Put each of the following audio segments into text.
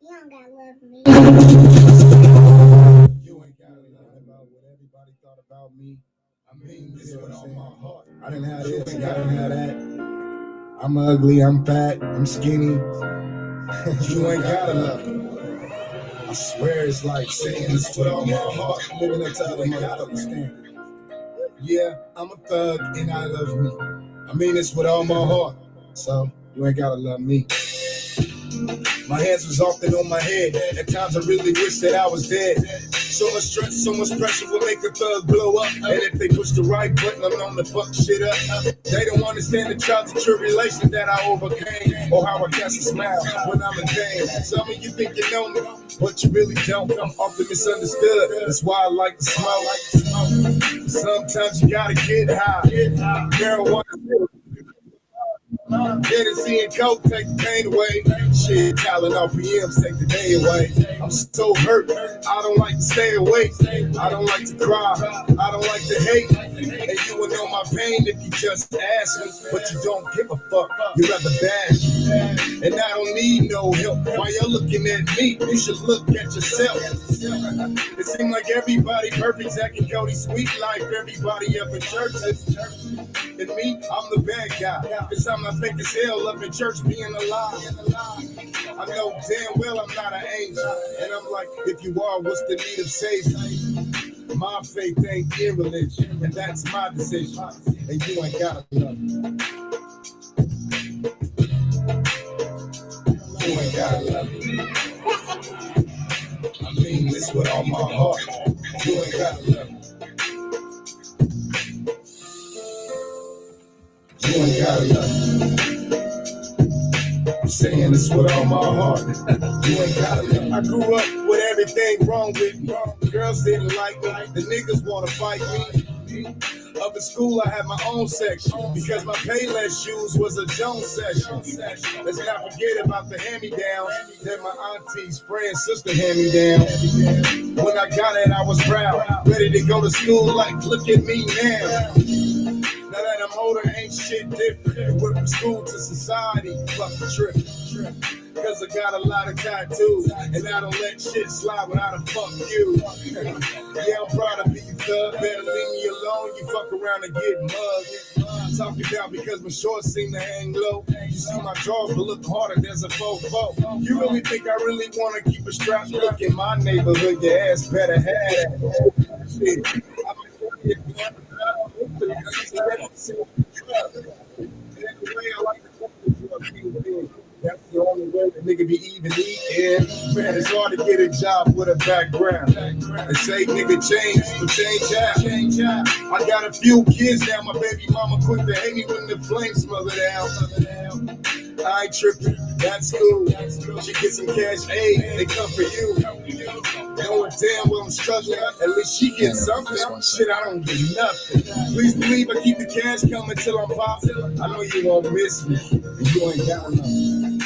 You don't gotta love me. You ain't gotta lie about what everybody thought about me. I mean, this with all my heart. I didn't have this, I didn't have that. I'm ugly, I'm fat, I'm skinny. You ain't gotta love me. I swear it's like saying this with all my heart. Living up to other motherfuckers' standards. Yeah, I'm a thug and I love me. I mean this with all my heart. So you ain't gotta love me. My hands was often on my head. At times I really wish that I was dead. So much stress, so much pressure will make a thug blow up. And if they push the right button, I'm known to fuck shit up. They don't understand the trials and tribulation that I overcame, or how I cast a smile when I'm in pain. Some of you think you know me, but you really don't. I'm often misunderstood. That's why I like to smoke. Sometimes you gotta get high. Marijuana. Hennessy and coke take the pain away. Shit, Tylenol PMs take the day away. I'm so hurt, I don't like to stay awake. I don't like to cry, I don't like to hate. And you would know my pain if you just ask me. But you don't give a fuck, you rather bash me. And I don't need no help. While you're looking at me, you should look at yourself. It seems like everybody perfect, Zach and Cody, sweet life. Everybody up in churches. And me, I'm the bad guy. Cause I'm not fake as hell up in church being alive. I know damn well I'm not an angel. And I'm like, if you are, what's the need of saving? My faith ain't in religion, and that's my decision. And you ain't gotta love me. You ain't gotta love me. I mean this with all my heart. You ain't gotta love me. You ain't gotta love me. I'm saying this with all my heart. You ain't gotta love me. I grew up with everything wrong with me. The girls didn't like me. The niggas wanna fight me. Up in school, I had my own section because my Payless shoes was a Jones section. Let's not forget about the hand-me-downs that my auntie's friend sister hand-me-down. When I got it, I was proud, ready to go to school like, look at me now. Now that I'm older, ain't shit different. Went from school to society, fuck the trip. Cause I got a lot of tattoos, and I don't let shit slide without a fuck you. Yeah, I'm proud of you, thug. Better leave me alone, you fuck around and get mugged. Talking about because my shorts seem to hang low. You see my drawers will look harder, there's a fofo. You really think I really wanna keep a strap? Look in my neighborhood, your ass better have that. Shit. That's the only way the nigga be even eating. Man, it's hard to get a job with a background. They say nigga change, but change out. I got a few kids now, my baby mama quick to hate me when the flames smother down. I ain't tripping, that's cool. She get some cash aid, they come for you. Knowing damn well I'm struggling, at least she gets something. Shit, I don't get nothing. Please believe I keep the cash coming till I'm popping. I know you won't miss me, and you ain't got nothing.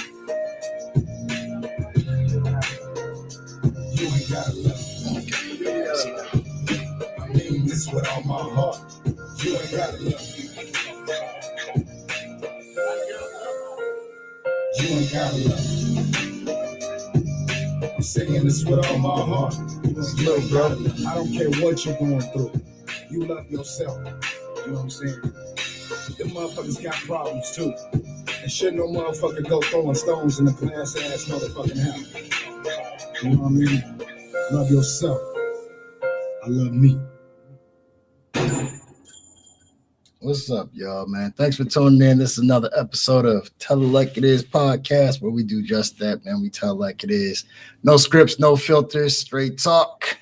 You ain't gotta love me. I mean this with all my heart. You ain't gotta love me. You ain't gotta love me. I'm saying this with all my heart. Look, bro, I don't care what you're going through. You love yourself. You know what I'm saying? Them motherfuckers got problems too. And should no motherfucker go throwing stones in the glass ass motherfucking house. You know what I mean? Love yourself. I love me. What's up, y'all, man? Thanks for tuning in. This is another episode of Tell It Like It Is podcast, where we do just that, man. We tell like it is. No scripts, no filters, straight talk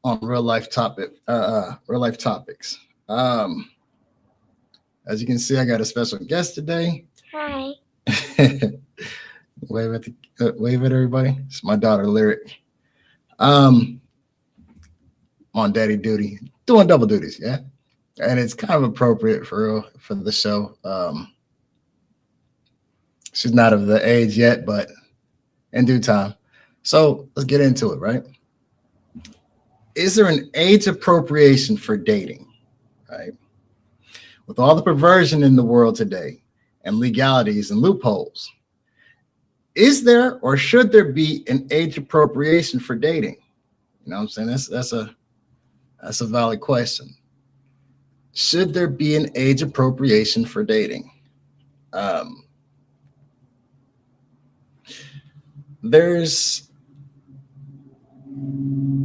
on real life topics. As you can see, I got a special guest today. Hi. wave at everybody. It's my daughter, Lyric. I'm on daddy duty, doing double duties, yeah. And it's kind of appropriate for the show. She's not of the age yet, but in due time. So let's get into it, right? Is there an age appropriation for dating, right? With all the perversion in the world today and legalities and loopholes, is there or should there be an age appropriation for dating? You know what I'm saying? That's a valid question. Should there be an age appropriation for dating? There's,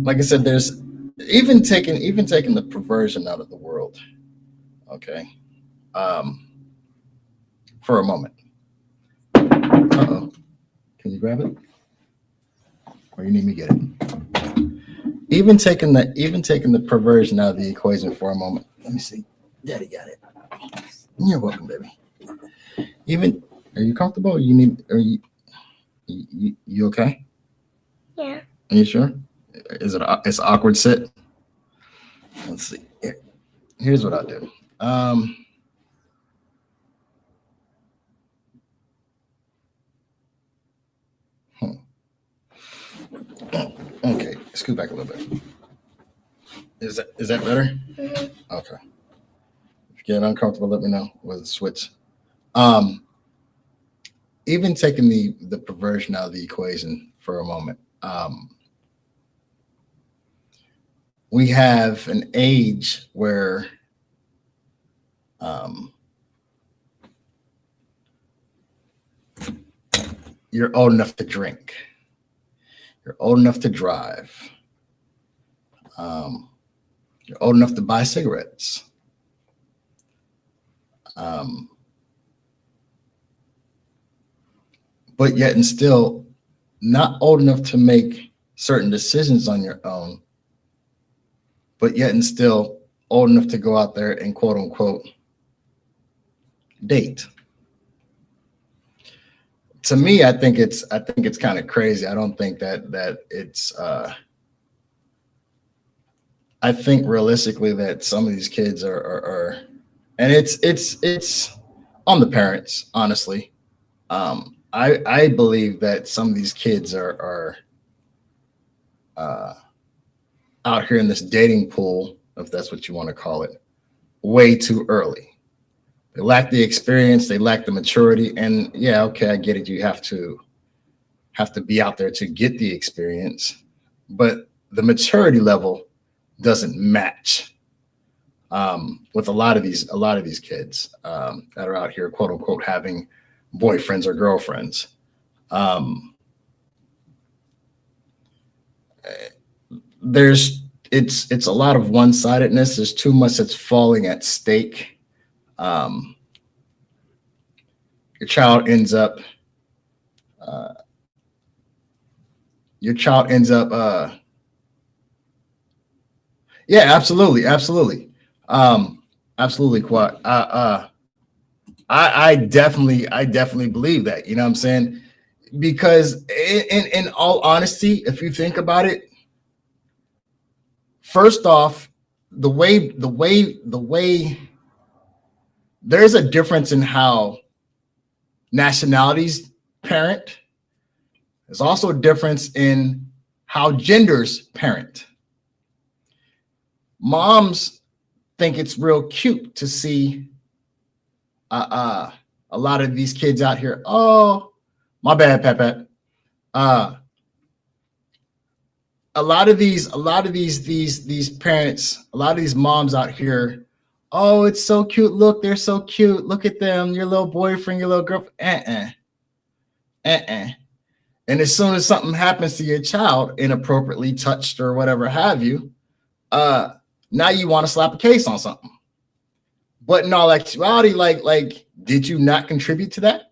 like I said, there's even taking the perversion out of the world. Okay. For a moment. Uh-oh. Can you grab it? Or you need me to get it? Even taking the perversion out of the equation for a moment. Let me see. Daddy got it. You're welcome, baby. Are you comfortable? Are you okay? Yeah. Are you sure? It's an awkward sit? Let's see. Here's what I'll do. Okay, scoot back a little bit. Is that better? Mm-hmm. Okay. If you get uncomfortable, let me know. With the switch. Even taking the perversion out of the equation for a moment, we have an age where you're old enough to drink. You're old enough to drive. You're old enough to buy cigarettes. But yet and still not old enough to make certain decisions on your own, but yet and still old enough to go out there and quote unquote date. To me, I think it's kind of crazy. I don't think that it's I think realistically that some of these kids are and it's on the parents, honestly. I believe that some of these kids are out here in this dating pool, if that's what you want to call it, way too early. They lack the experience, they lack the maturity, and yeah, okay, I get it. You have to be out there to get the experience, but the maturity level doesn't match with a lot of these kids that are out here, quote unquote, having boyfriends or girlfriends. It's a lot of one-sidedness. There's too much that's falling at stake. Your child ends up yeah, absolutely. Absolutely, Quad. I definitely believe that, you know what I'm saying? Because in all honesty, if you think about it, first off, the way there's a difference in how nationalities parent. There's also a difference in how genders parent. Moms think it's real cute to see a lot of these kids out here. Oh, my bad, Pepe. A lot of these parents, a lot of these moms out here. Oh, it's so cute. Look, they're so cute. Look at them. Your little boyfriend, your little girlfriend. And as soon as something happens to your child, inappropriately touched or whatever have you, now you want to slap a case on something. But in all actuality, like, did you not contribute to that?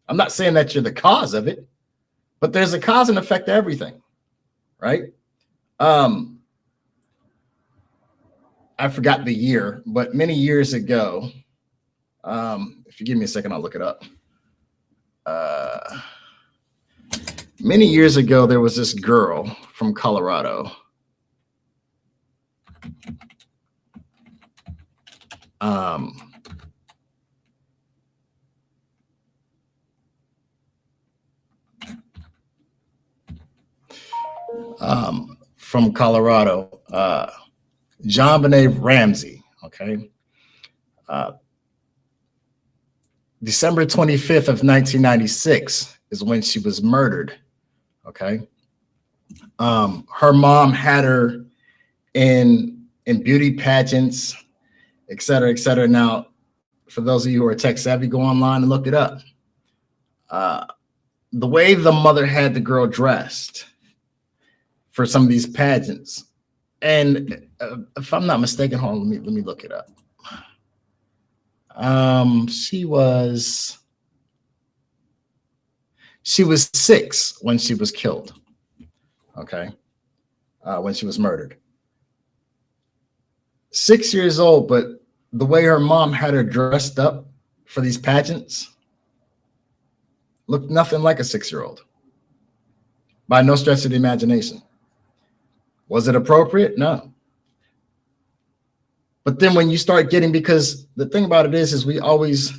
I'm not saying that you're the cause of it, but there's a cause and effect to everything, right? I forgot the year, but many years ago, if you give me a second, I'll look it up. Many years ago, there was this girl from Colorado. From Colorado, JonBenet Ramsey, okay? December 25th of 1996, is when she was murdered. Okay. Her mom had her in beauty pageants, et cetera, et cetera. Now, for those of you who are tech savvy, go online and look it up. The way the mother had the girl dressed for some of these pageants, and if I'm not mistaken, hold on, let me look it up. She was 6 when she was killed. Okay. When she was murdered. 6 years old, but the way her mom had her dressed up for these pageants looked nothing like a 6-year-old. By no stretch of the imagination. Was it appropriate? No. But then when you start getting, because the thing about it is we always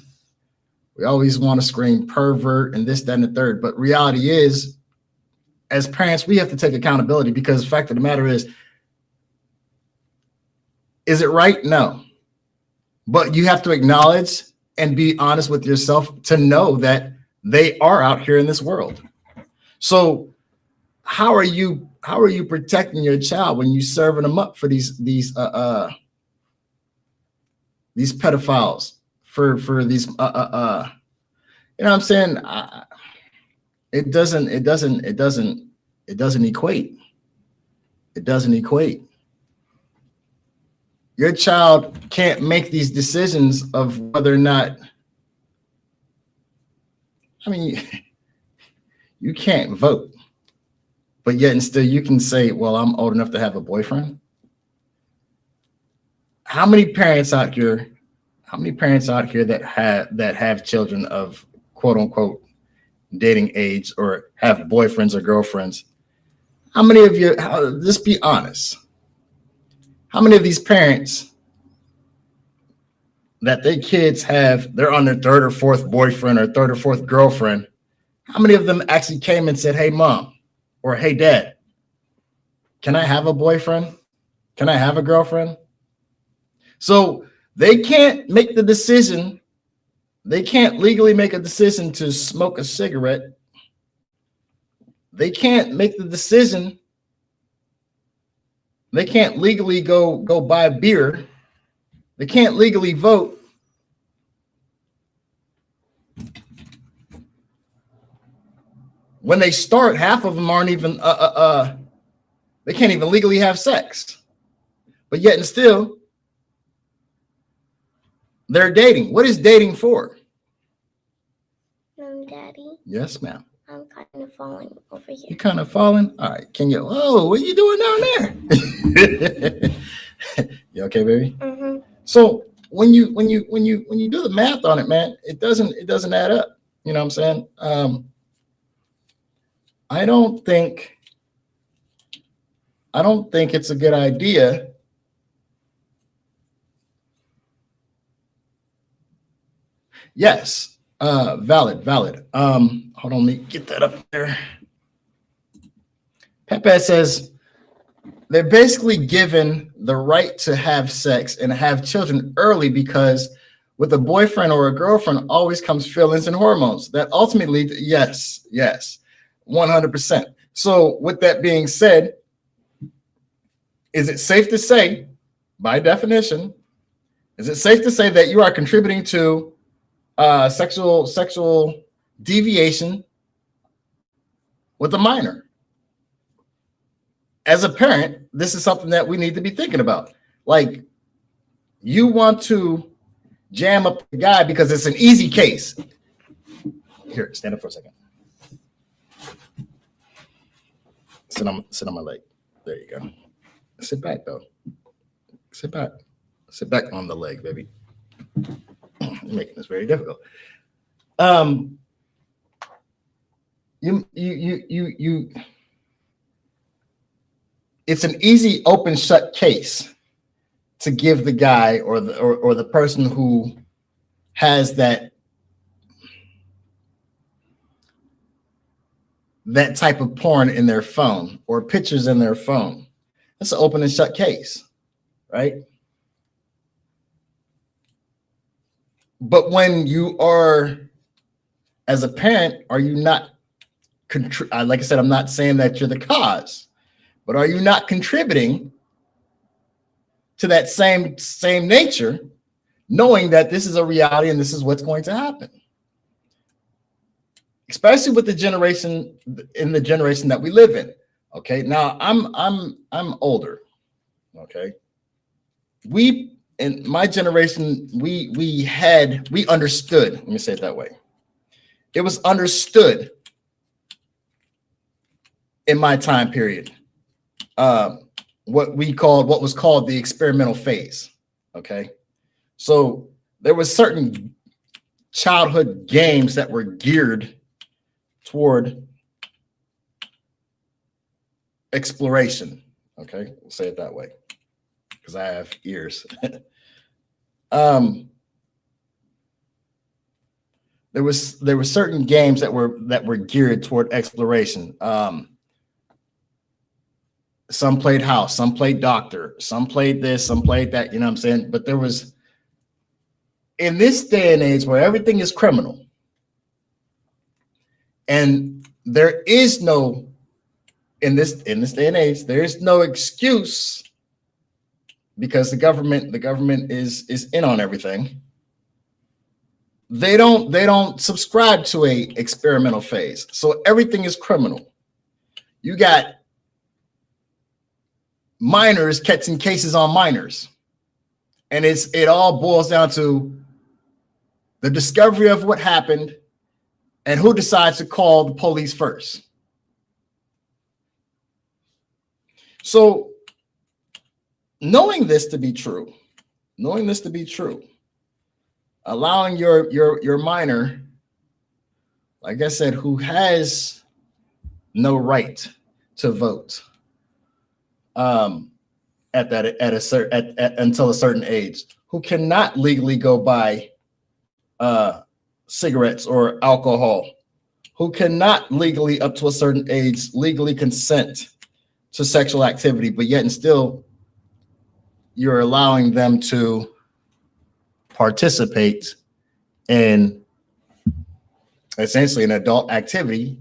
want to scream pervert and this, that, and the third. But reality is, as parents, we have to take accountability, because the fact of the matter is it right? No. But you have to acknowledge and be honest with yourself to know that they are out here in this world. So how are you protecting your child when you serving them up for these pedophiles, for these you know what I'm saying? It doesn't equate. It doesn't equate. Your child can't make these decisions of whether or not, I mean, you can't vote, but yet and still you can say, well, I'm old enough to have a boyfriend. How many parents out here that have children of quote unquote dating age, or have boyfriends or girlfriends? How many of you, just be honest, how many of these parents that their kids they're on their 3rd or 4th boyfriend or 3rd or 4th girlfriend, how many of them actually came and said, hey mom, or hey dad, can I have a boyfriend? Can I have a girlfriend? So they can't make the decision. They can't legally make a decision to smoke a cigarette. They can't make the decision. They can't legally go buy a beer. They can't legally vote. When they start, half of them aren't even they can't even legally have sex. But yet and still, they're dating. What is dating for? Daddy. Yes, ma'am. I'm kind of falling over here. You kind of falling? All right. Can you? Oh, what are you doing down there? You okay, baby? Mm-hmm. So when you do the math on it, man, it doesn't add up. You know what I'm saying? I don't think it's a good idea. Yes, valid. Hold on, let me get that up there. Pepe says they're basically given the right to have sex and have children early, because with a boyfriend or a girlfriend always comes feelings and hormones that ultimately, yes, 100%. So with that being said, is it safe to say, by definition, that you are contributing to sexual deviation with a minor? As a parent, this is something that we need to be thinking about. Like, you want to jam up the guy because it's an easy case. Here, stand up for a second. Sit on my leg. There you go. Sit back though. Sit back on the leg, baby. You're making this very difficult. It's an easy open shut case to give the guy or the person who has that type of porn in their phone or pictures in their phone. That's an open and shut case, right? But when you are, as a parent, are you not like I said, I'm not saying that you're the cause, but are you not contributing to that same nature, knowing that this is a reality and this is what's going to happen? Especially with the generation that we live in. Okay, now I'm older. Okay, we in my generation we understood. Let me say it that way. It was understood in my time period what was called the experimental phase. Okay, so there was certain childhood games that were geared toward exploration. Okay, we'll say it that way because I have ears. There were certain games that were geared toward exploration. Some played house, some played doctor, some played this, some played that. You know what I'm saying? But there was, in this day and age where everything is criminal, and there is no, in this day and age, there is no excuse, because the government is in on everything. They don't subscribe to a experimental phase. So everything is criminal. You got minors catching cases on minors. And it all boils down to the discovery of what happened and who decides to call the police first. So knowing this to be true, allowing your minor, like I said, who has no right to vote, until a certain age, who cannot legally go buy cigarettes or alcohol, who cannot legally, up to a certain age, legally consent to sexual activity, but yet and still you're allowing them to participate in essentially an adult activity,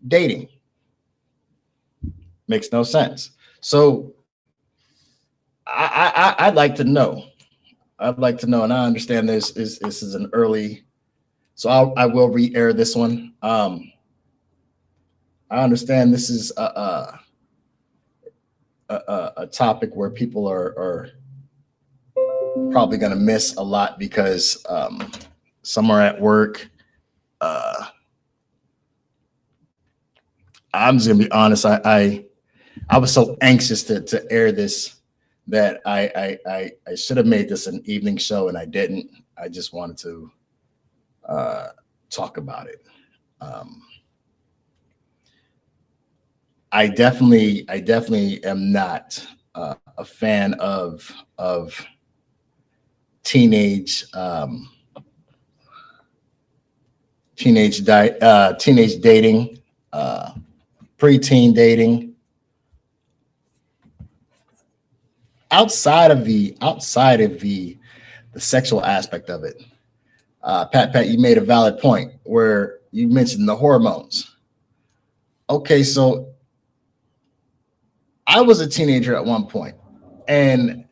dating. Makes no sense. So I'd like to know. And I understand this is an early, so I will re-air this one. I understand this is a topic where people are probably going to miss a lot because some are at work. I'm just going to be honest. I was so anxious to air this that I should have made this an evening show, and I didn't. I just wanted to talk about it. I definitely am not a fan of teenage dating, preteen dating. Outside of the sexual aspect of it, Pat, you made a valid point where you mentioned the hormones. Okay, so I was a teenager at one point, and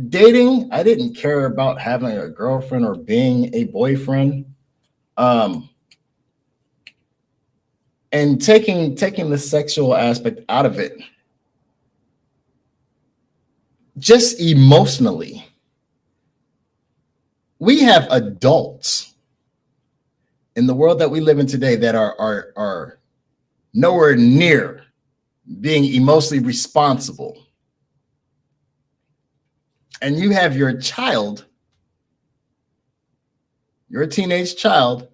dating, I didn't care about having a girlfriend or being a boyfriend. And taking the sexual aspect out of it, just emotionally, we have adults in the world that we live in today that are nowhere near being emotionally responsible. And you have your teenage child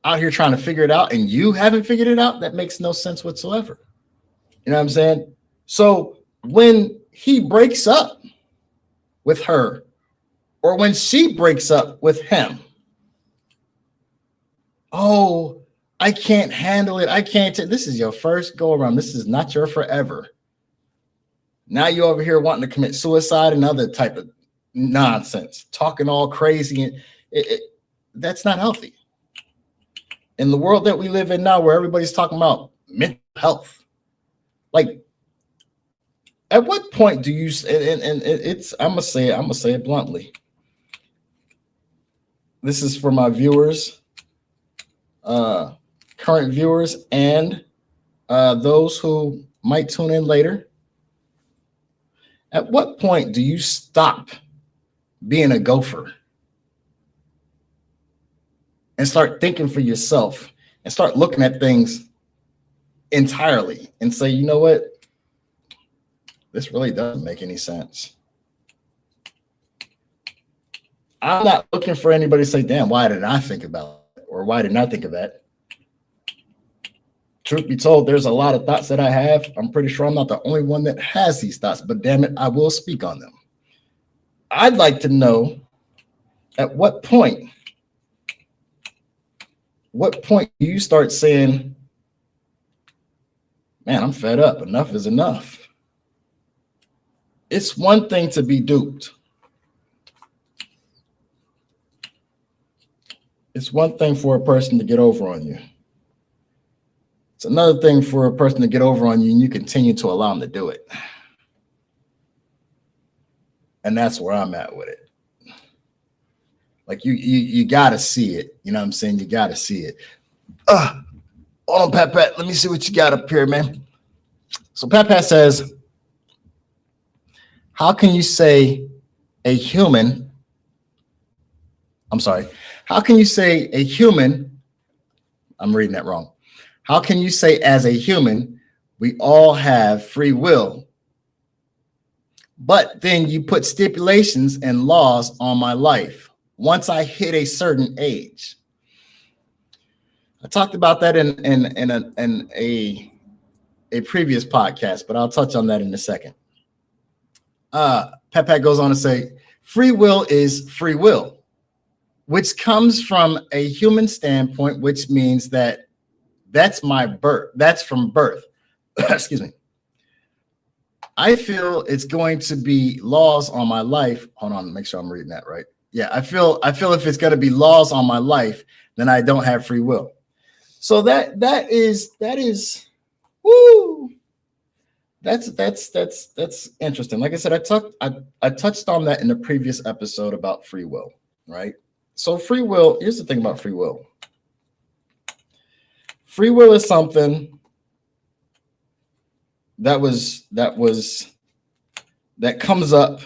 out here trying to figure it out, and you haven't figured it out. That makes no sense whatsoever. You know what I'm saying? So when he breaks up with her, or when she breaks up with him, oh, I can't handle it. I can't. This is your first go around. This is not your forever. Now you're over here wanting to commit suicide and other type of nonsense, talking all crazy. And that's not healthy. in the world that we live in now, where everybody's talking about mental health, like, at what point do you, and it's, I'm gonna say it bluntly. This is for my viewers, current viewers, and those who might tune in later. At what point do you stop being a gopher and start thinking for yourself and start looking at things entirely and say, you know what? This really doesn't make any sense. I'm not looking for anybody to say, damn, why did I think about it? Or why didn't I think of that? Truth be told, there's a lot of thoughts that I have. I'm pretty sure I'm not the only one that has these thoughts, but damn it, I will speak on them. I'd like to know at what point do you start saying, man, I'm fed up. Enough is enough. It's one thing to be duped. It's one thing for a person to get over on you. It's another thing for a person to get over on you and you continue to allow them to do it. And that's where I'm at with it. Like you gotta see it. You know what I'm saying? You gotta see it. Hold on, Pat. Let me see what you got up here, man. So Pat says, how can you say a human? I'm sorry. How can you say a human? I'm reading that wrong. How can you say as a human, we all have free will, but then you put stipulations and laws on my life once I hit a certain age? I talked about that in a previous podcast, but I'll touch on that in a second. Pat goes on to say, free will is free will, which comes from a human standpoint, which means that that's my birth. That's from birth. Excuse me. I feel it's going to be laws on my life. Hold on, make sure I'm reading that right. Yeah, I feel if it's going to be laws on my life, then I don't have free will. So that is woo. That's interesting. Like I said, I touched on that in the previous episode about free will, right? So free will, here's the thing about free will. Free will is something that comes up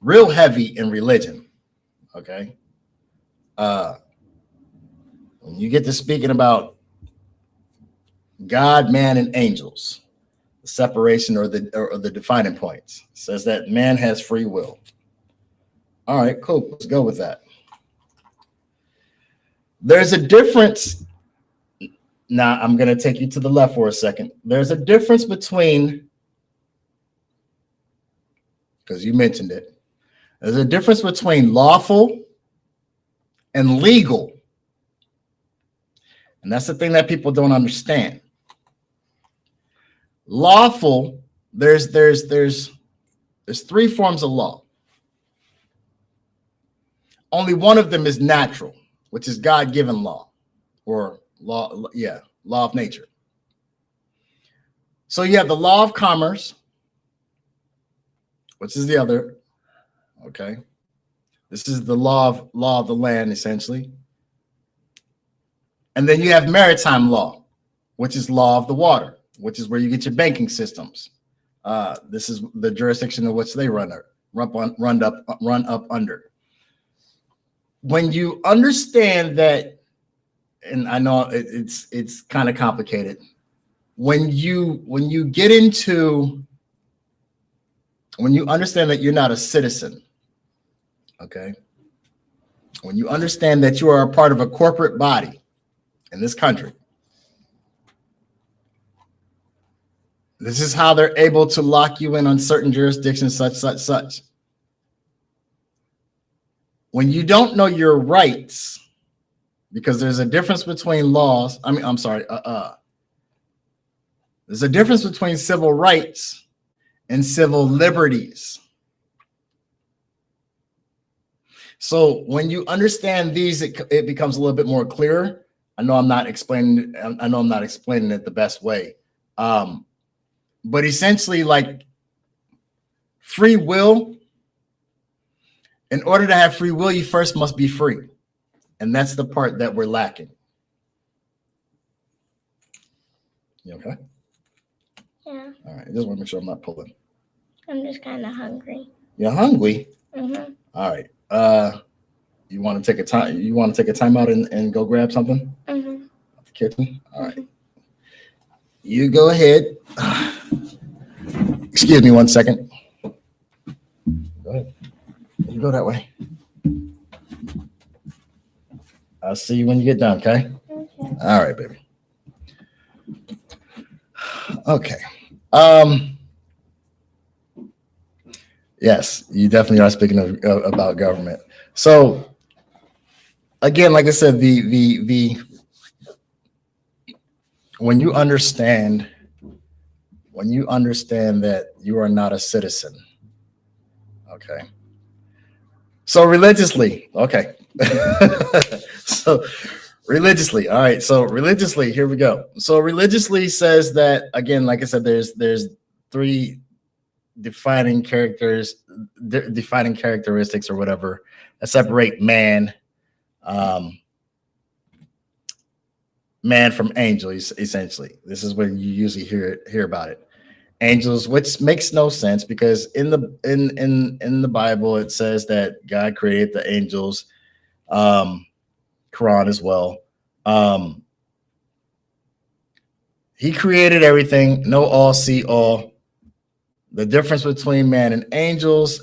real heavy in religion. Okay. When you get to speaking about God, man, and angels, the separation or the defining points, it says that man has free will. All right, cool. Let's go with that. There's a difference. Now, I'm going to take you to the left for a second. There's a difference between, because you mentioned it, there's a difference between lawful and legal. And that's the thing that people don't understand. Lawful, there's three forms of law. Only one of them is natural, which is God-given law, or law of nature. So you have the law of commerce, which is the other. Okay. This is the law of the land, essentially. And then you have maritime law, which is law of the water, which is where you get your banking systems. This is the jurisdiction of which they run up under. When you understand that, and I know it's kind of complicated. When you understand that you're not a citizen, okay? When you understand that you are a part of a corporate body in this country, this is how they're able to lock you in on certain jurisdictions, such. When you don't know your rights, because there's a difference between laws. There's a difference between civil rights and civil liberties. So when you understand these, it becomes a little bit more clear I know I'm not explaining it the best way. But essentially, like, free will, in order to have free will, you first must be free. And that's the part that we're lacking. You okay? Yeah. All right. I just want to make sure I'm not pulling. I'm just kind of hungry. You're hungry? Mm-hmm. All right. You want to take a time? You want to take a time out and go grab something? Mm-hmm. At the kitchen? All right. You go ahead. Excuse me 1 second. Go ahead. You go that way. I'll see you when you get done, okay? Okay. All right, baby. Okay. Yes, you definitely are speaking about government. So again, like I said, the when you understand that you are not a citizen, okay. So religiously, okay. So religiously, all right. So religiously, here we go. So religiously says that, again, like I said, there's three defining characteristics or whatever that separate man from angels. Essentially, this is where you usually hear about it. Angels, which makes no sense because in the Bible it says that God created the angels. Quran as well. He created everything. Know all, see all. The difference between man and angels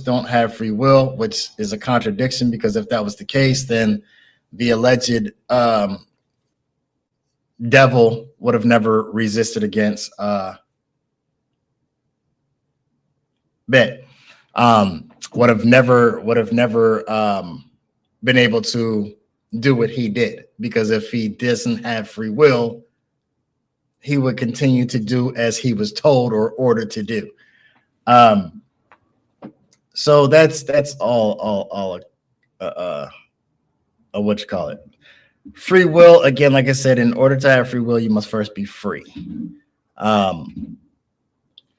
don't have free will, which is a contradiction because if that was the case, then the alleged devil would have never resisted against would have never been able to do what he did, because if he doesn't have free will, he would continue to do as he was told or ordered to do. So that's all what you call it. Free will, again, like I said, in order to have free will, you must first be free.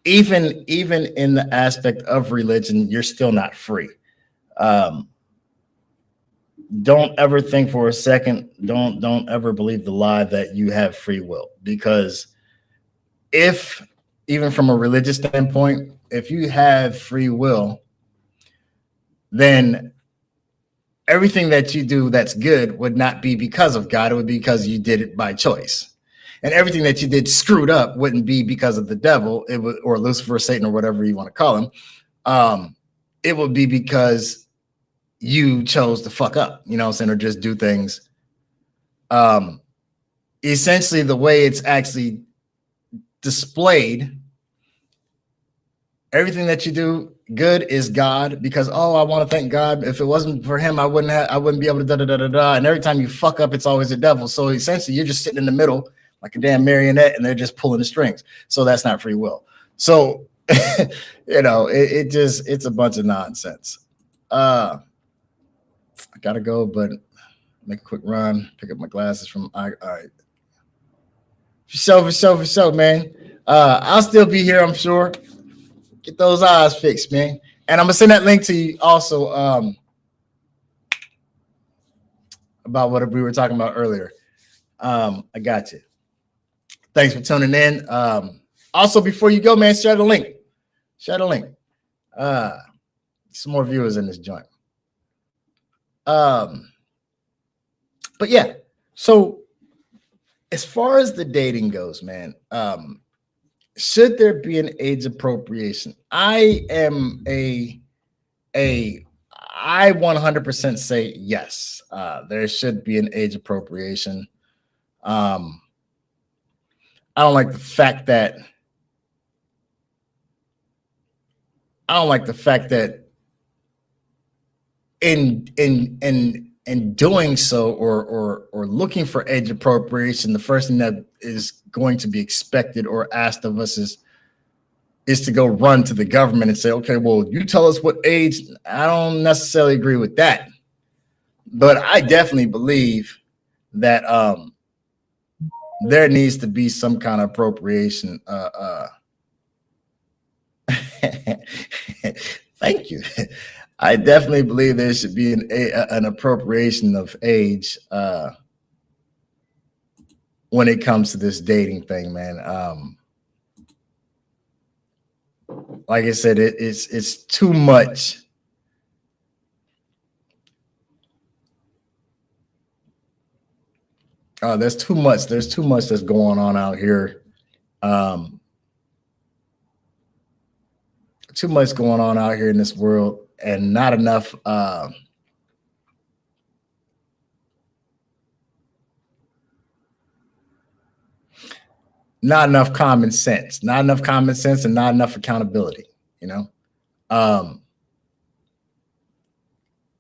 Even in the aspect of religion, you're still not free. Don't ever think for a second, don't ever believe the lie that you have free will, because if, even from a religious standpoint, if you have free will, then everything that you do that's good would not be because of God. It would be because you did it by choice. And everything that you did screwed up wouldn't be because of the devil, it would, or Lucifer, Satan, or whatever you want to call him. It would be because you chose to fuck up, you know what I'm saying, or just do things. Essentially, the way it's actually displayed, everything that you do good is God, because, oh, I want to thank God. If it wasn't for him, I wouldn't be able to da-da-da-da-da. And every time you fuck up, it's always the devil. So essentially, you're just sitting in the middle like a damn marionette, and they're just pulling the strings. So that's not free will. So, you know, it's a bunch of nonsense. I gotta go, but make a quick run, pick up my glasses from, all right. For sure, man. I'll still be here, I'm sure. Get those eyes fixed, man. And I'm gonna send that link to you also, about what we were talking about earlier. I got you. Thanks for tuning in. Also, before you go, man, share the link. Some more viewers in this joint. But yeah, so as far as the dating goes, man, should there be an age appropriation? I 100% say yes. There should be an age appropriation. I don't like the fact that in doing so, or looking for age appropriation, the first thing that is going to be expected or asked of us is to go run to the government and say, okay, well, you tell us what age. I don't necessarily agree with that, but I definitely believe that there needs to be some kind of appropriation. Thank you. I definitely believe there should be an appropriation of age when it comes to this dating thing, man. Like I said, it's too much. There's too much. There's too much that's going on out here. Too much going on out here in this world, and not enough. Not enough common sense. Not enough common sense, and not enough accountability. You know.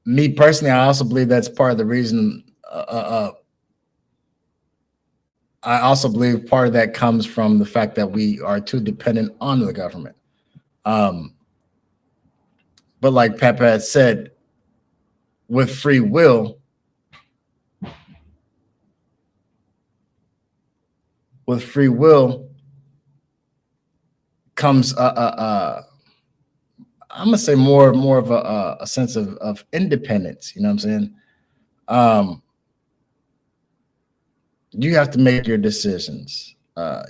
Me personally, I also believe that's part of the reason. I also believe part of that comes from the fact that we are too dependent on the government. But like Papa had said, with free will, comes I'm gonna say more of a sense of independence. You know what I'm saying? You have to make your decisions.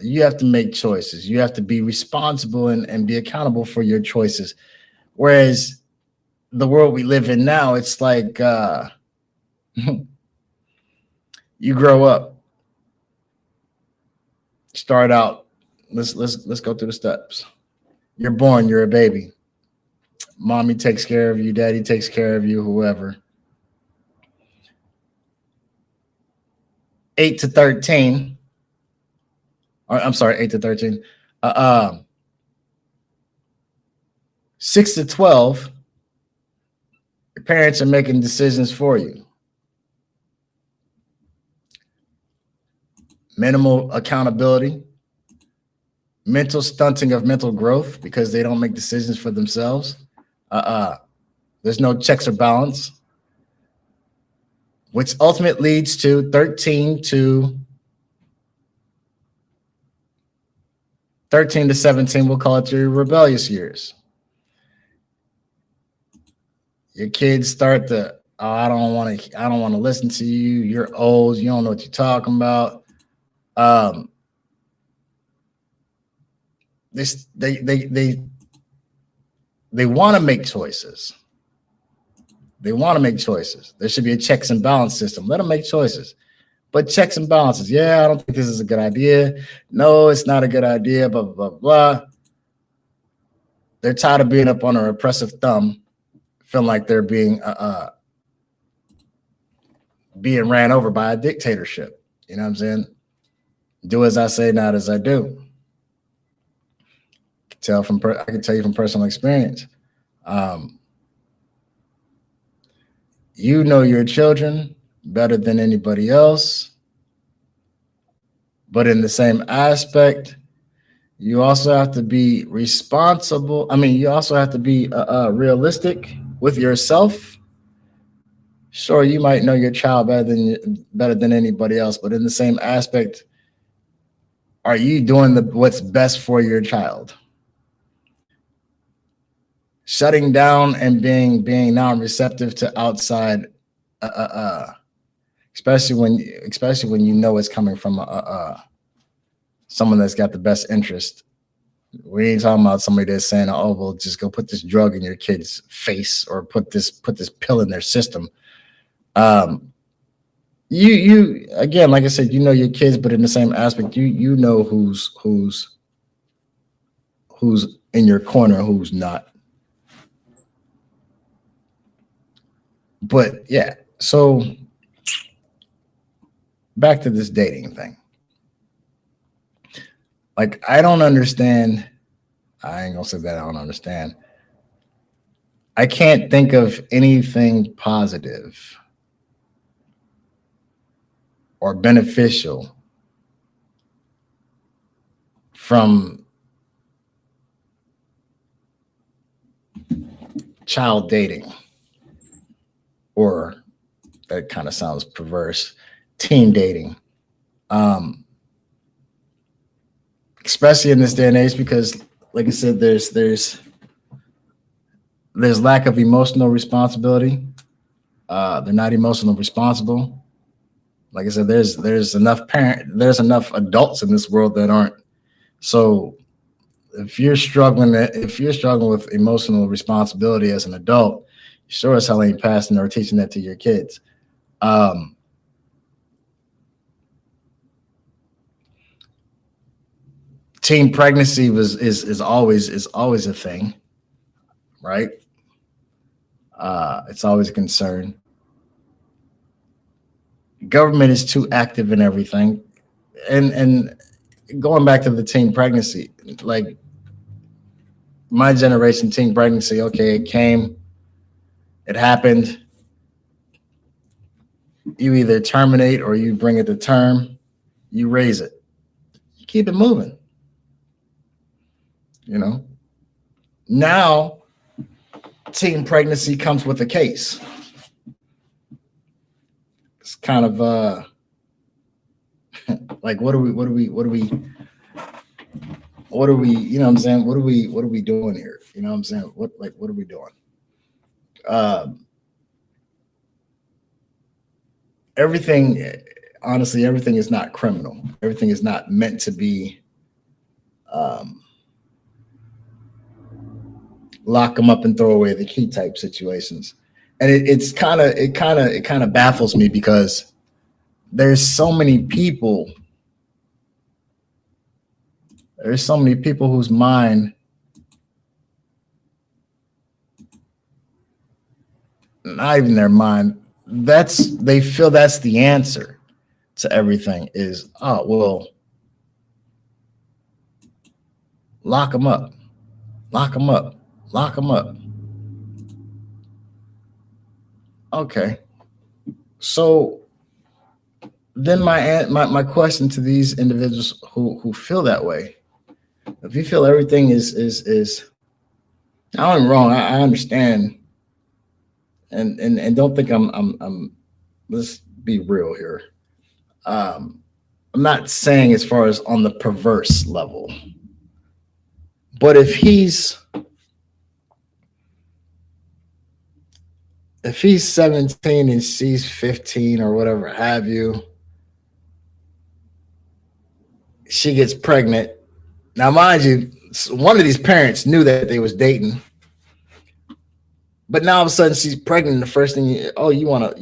You have to make choices. You have to be responsible and be accountable for your choices. Whereas the world we live in now, it's like you grow up, start out. Let's go through the steps. You're born, you're a baby. Mommy takes care of you, daddy takes care of you, whoever. 8 to 13. Or, I'm sorry, 8 to 13. 6 to 12. Your parents are making decisions for you. Minimal accountability. Mental stunting of mental growth because they don't make decisions for themselves. There's no checks or balance, which ultimately leads to 13 to 17. We'll call it your rebellious years. Your kids start to, oh, I don't want to listen to you. You're old. You don't know what you're talking about. They want to make choices. They want to make choices. There should be a checks and balance system. Let them make choices. But checks and balances. Yeah, I don't think this is a good idea. No, it's not a good idea. Blah, blah, blah, blah. They're tired of being up on a repressive thumb, feeling like they're being ran over by a dictatorship. You know what I'm saying? Do as I say, not as I do. I can tell you from personal experience. You know your children better than anybody else, but in the same aspect, you also have to be responsible. I mean, you also have to be realistic with yourself. Sure, you might know your child better than anybody else, but in the same aspect, are you doing what's best for your child? Shutting down and being non-receptive to outside, especially when you know it's coming from someone that's got the best interest. We ain't talking about somebody that's saying, "Oh, well, just go put this drug in your kid's face or put this pill in their system." You again, like I said, you know your kids, but in the same aspect, you know who's in your corner, who's not. But yeah, so back to this dating thing. Like, I don't understand. I ain't gonna say that I don't understand. I can't think of anything positive or beneficial from child dating, or that kind of sounds perverse, teen dating, especially in this day and age, because, like I said, there's lack of emotional responsibility. They're not emotional responsible. Like I said, there's enough adults in this world that aren't. So if you're struggling with emotional responsibility as an adult, you sure as hell ain't passing or teaching that to your kids. Teen pregnancy is always a thing, right? It's always a concern. Government is too active in everything, and going back to the teen pregnancy, like my generation, teen pregnancy, okay, it came, it happened. You either terminate or you bring it to term. You raise it. You keep it moving. You know. Now, teen pregnancy comes with a case. It's kind of like what are we, you know what I'm saying? What are we doing here? You know what I'm saying? What are we doing? Honestly, everything is not criminal. Everything is not meant to be lock them up and throw away the key type situations. And it kind of baffles me because there's so many people whose mind, not even their mind, they feel that's the answer to everything is, oh, well, lock them up. Okay. So then my question to these individuals who feel that way, if you feel everything is I'm wrong, I understand, and don't think I'm let's be real here. I'm not saying as far as on the perverse level, but if he's 17 and she's 15 or whatever have you, she gets pregnant. Now, mind you, one of these parents knew that they was dating, but now all of a sudden she's pregnant. And the first thing you want to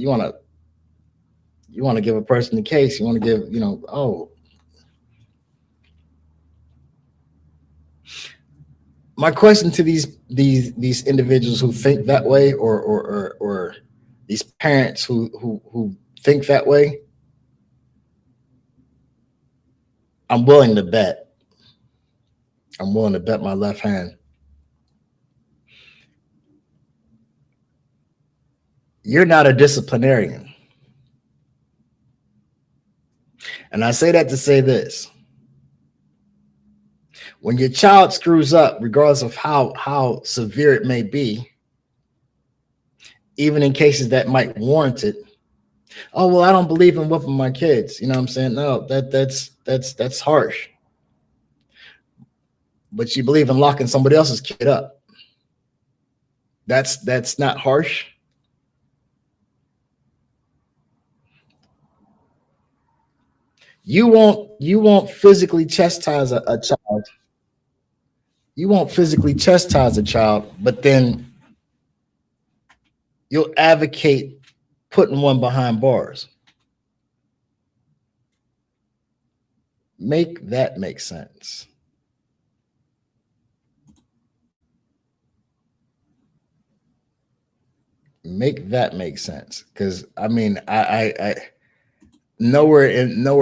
give a person the case. You want to give, My question to these individuals who think that way, or these parents who think that way, I'm willing to bet my left hand. You're not a disciplinarian. And I say that to say this. When your child screws up, regardless of how severe it may be, even in cases that might warrant it, oh, well, I don't believe in whooping my kids. You know what I'm saying? No, that's harsh. But you believe in locking somebody else's kid up. That's not harsh. You won't physically chastise a child. You won't physically chastise a child, but then you'll advocate putting one behind bars. Make that make sense. Make that make sense. Because I mean, I nowhere in I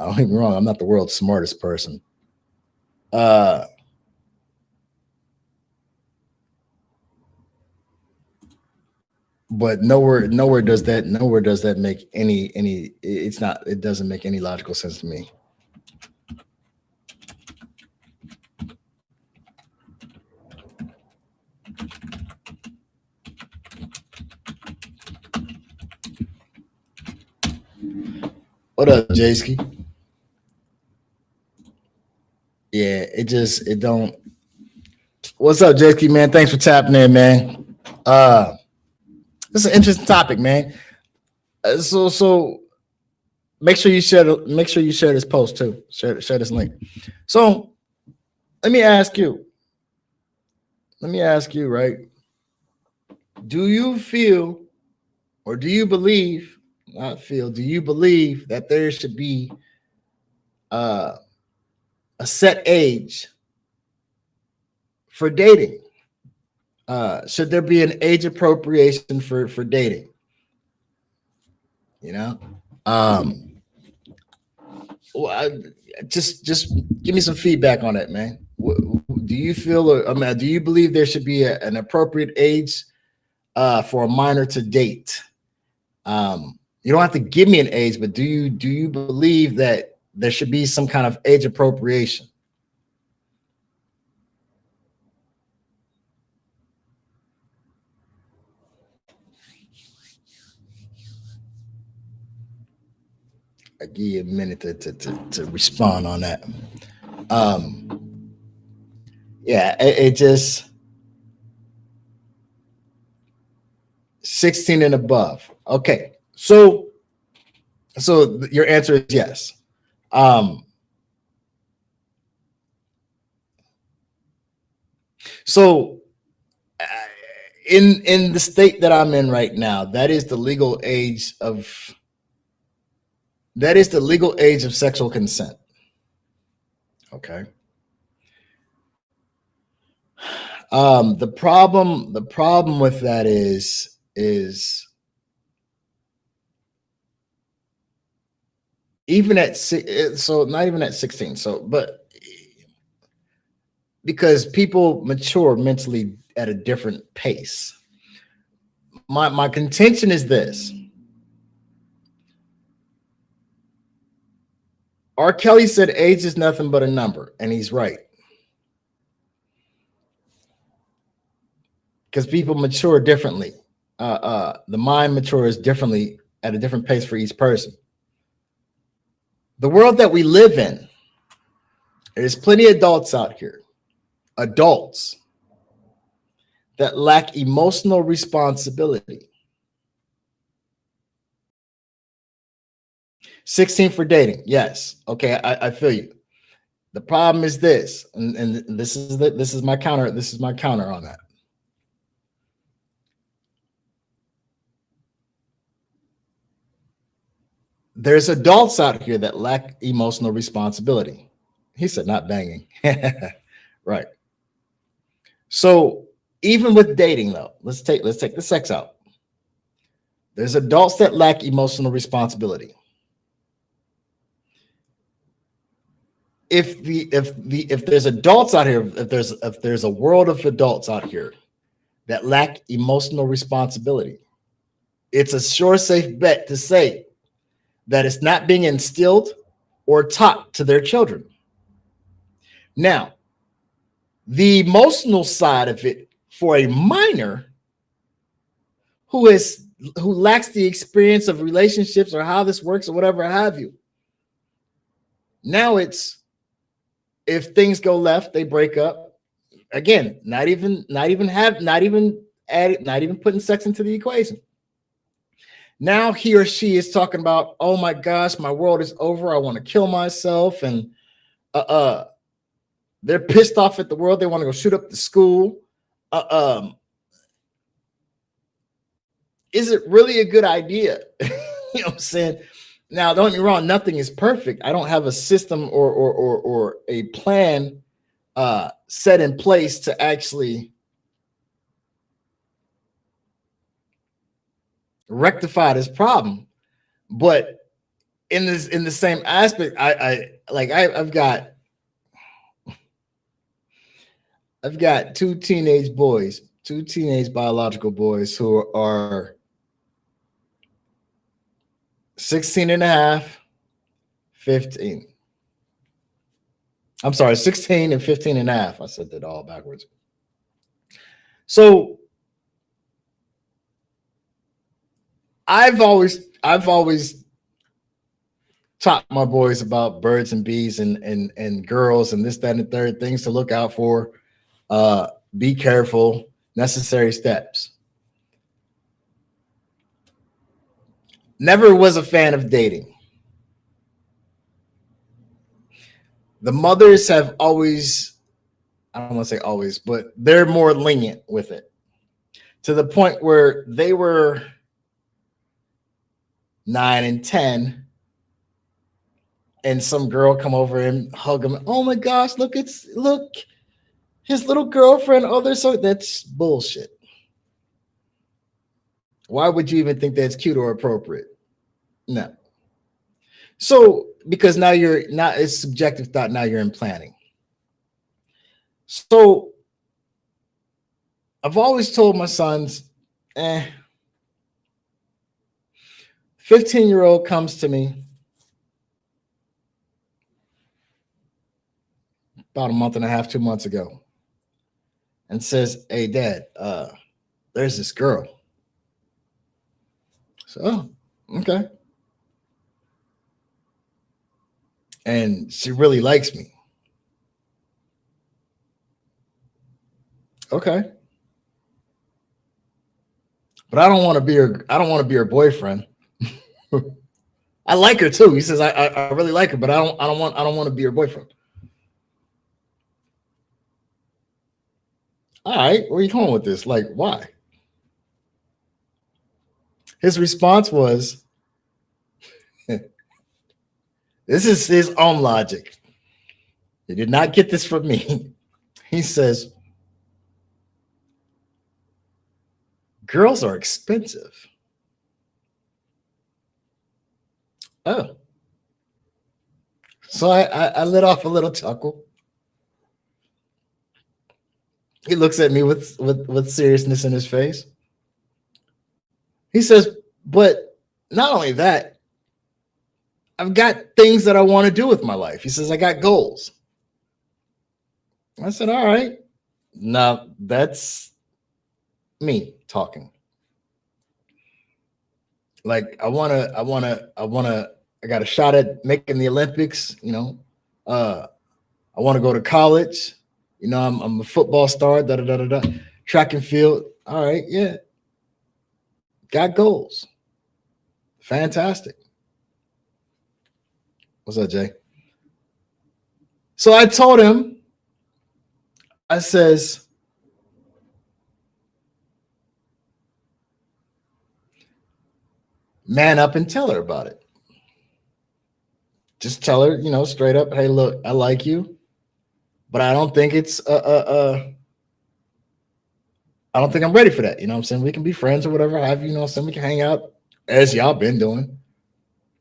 don't get me wrong, I'm not the world's smartest person. But nowhere does that make any it doesn't make any logical sense to me. What up, Jayski? Yeah, it don't. What's up, Jayski, man? Thanks for tapping in, man. This is an interesting topic, man. So make sure you share this post too. Share this link. So let me ask you. Right? Do you feel, or do you believe? Not feel. Do you believe that there should be uh, a set age for dating? Should there be an age appropriation for dating? You know, um, well, just give me some feedback on that, man. Do you feel, or I mean, do you believe there should be an appropriate age for a minor to date? You don't have to give me an age, but do you believe that there should be some kind of age appropriation? I give you a minute to respond on that. Yeah, it just 16 and above. Okay, so your answer is yes. So in the state that I'm in right now, that is the legal age of sexual consent. Okay. The problem with that is even at so not even at 16. So, but because people mature mentally at a different pace. My contention is this. R. Kelly said age is nothing but a number, and he's right. Because people mature differently. The mind matures differently at a different pace for each person. The world that we live in, there's plenty of adults out here, adults that lack emotional responsibility. 16 for dating, yes. Okay, I feel you. The problem is this, and this is my counter. This is my counter on that. There's adults out here that lack emotional responsibility. He said, not banging. Right. So even with dating, though, let's take the sex out. There's adults that lack emotional responsibility. If there's adults out here, if there's a world of adults out here that lack emotional responsibility, it's a sure safe bet to say that it's not being instilled or taught to their children. Now, the emotional side of it for a minor who lacks the experience of relationships or how this works or whatever have you. Now it's, if things go left, they break up. Again, not even putting sex into the equation. Now he or she is talking about, oh my gosh, my world is over. I want to kill myself. And they're pissed off at the world. They want to go shoot up the school. Is it really a good idea? You know what I'm saying? Now, don't get me wrong, nothing is perfect. I don't have a system or a plan set in place to actually rectify this problem. But in the same aspect, I've got two teenage biological boys who are 16 and a half, 15. I'm sorry, 16 and 15 and a half. I said that all backwards. So I've always taught my boys about birds and bees and girls and this, that, and the third, things to look out for. Be careful, necessary steps. Never was a fan of dating. The mothers have always, I don't want to say always, but they're more lenient with it, to the point where they were 9 and 10 and some girl come over and hug him. Oh my gosh, look his little girlfriend. Oh, they're so, that's bullshit. Why would you even think that's cute or appropriate? No. So because now you're not, it's subjective thought, now you're implanting. So I've always told my sons, 15-year-old comes to me about a month and a half, 2 months ago, and says, hey, Dad, there's this girl. So, oh, okay. And she really likes me. Okay. But I don't want to be her boyfriend. I like her too. He says, I really like her, but I don't want to be her boyfriend. All right, where are you going with this? Like, why? His response was, this is his own logic. He did not get this from me. He says, girls are expensive. Oh. So I let off a little chuckle. He looks at me with seriousness in his face. He says, but not only that, I've got things that I want to do with my life. He says, I got goals. I said, all right. Now that's me talking. Like I got a shot at making the Olympics, you know. I want to go to college. You know, I'm a football star, track and field. All right, yeah. Got goals. Fantastic. What's up, Jay? So I told him, I says, man up and tell her about it. Just tell her, you know, straight up, hey, look, I like you, but I don't think it's I don't think I'm ready for that. You know what I'm saying? We can be friends or whatever have you know, so we can hang out as y'all been doing.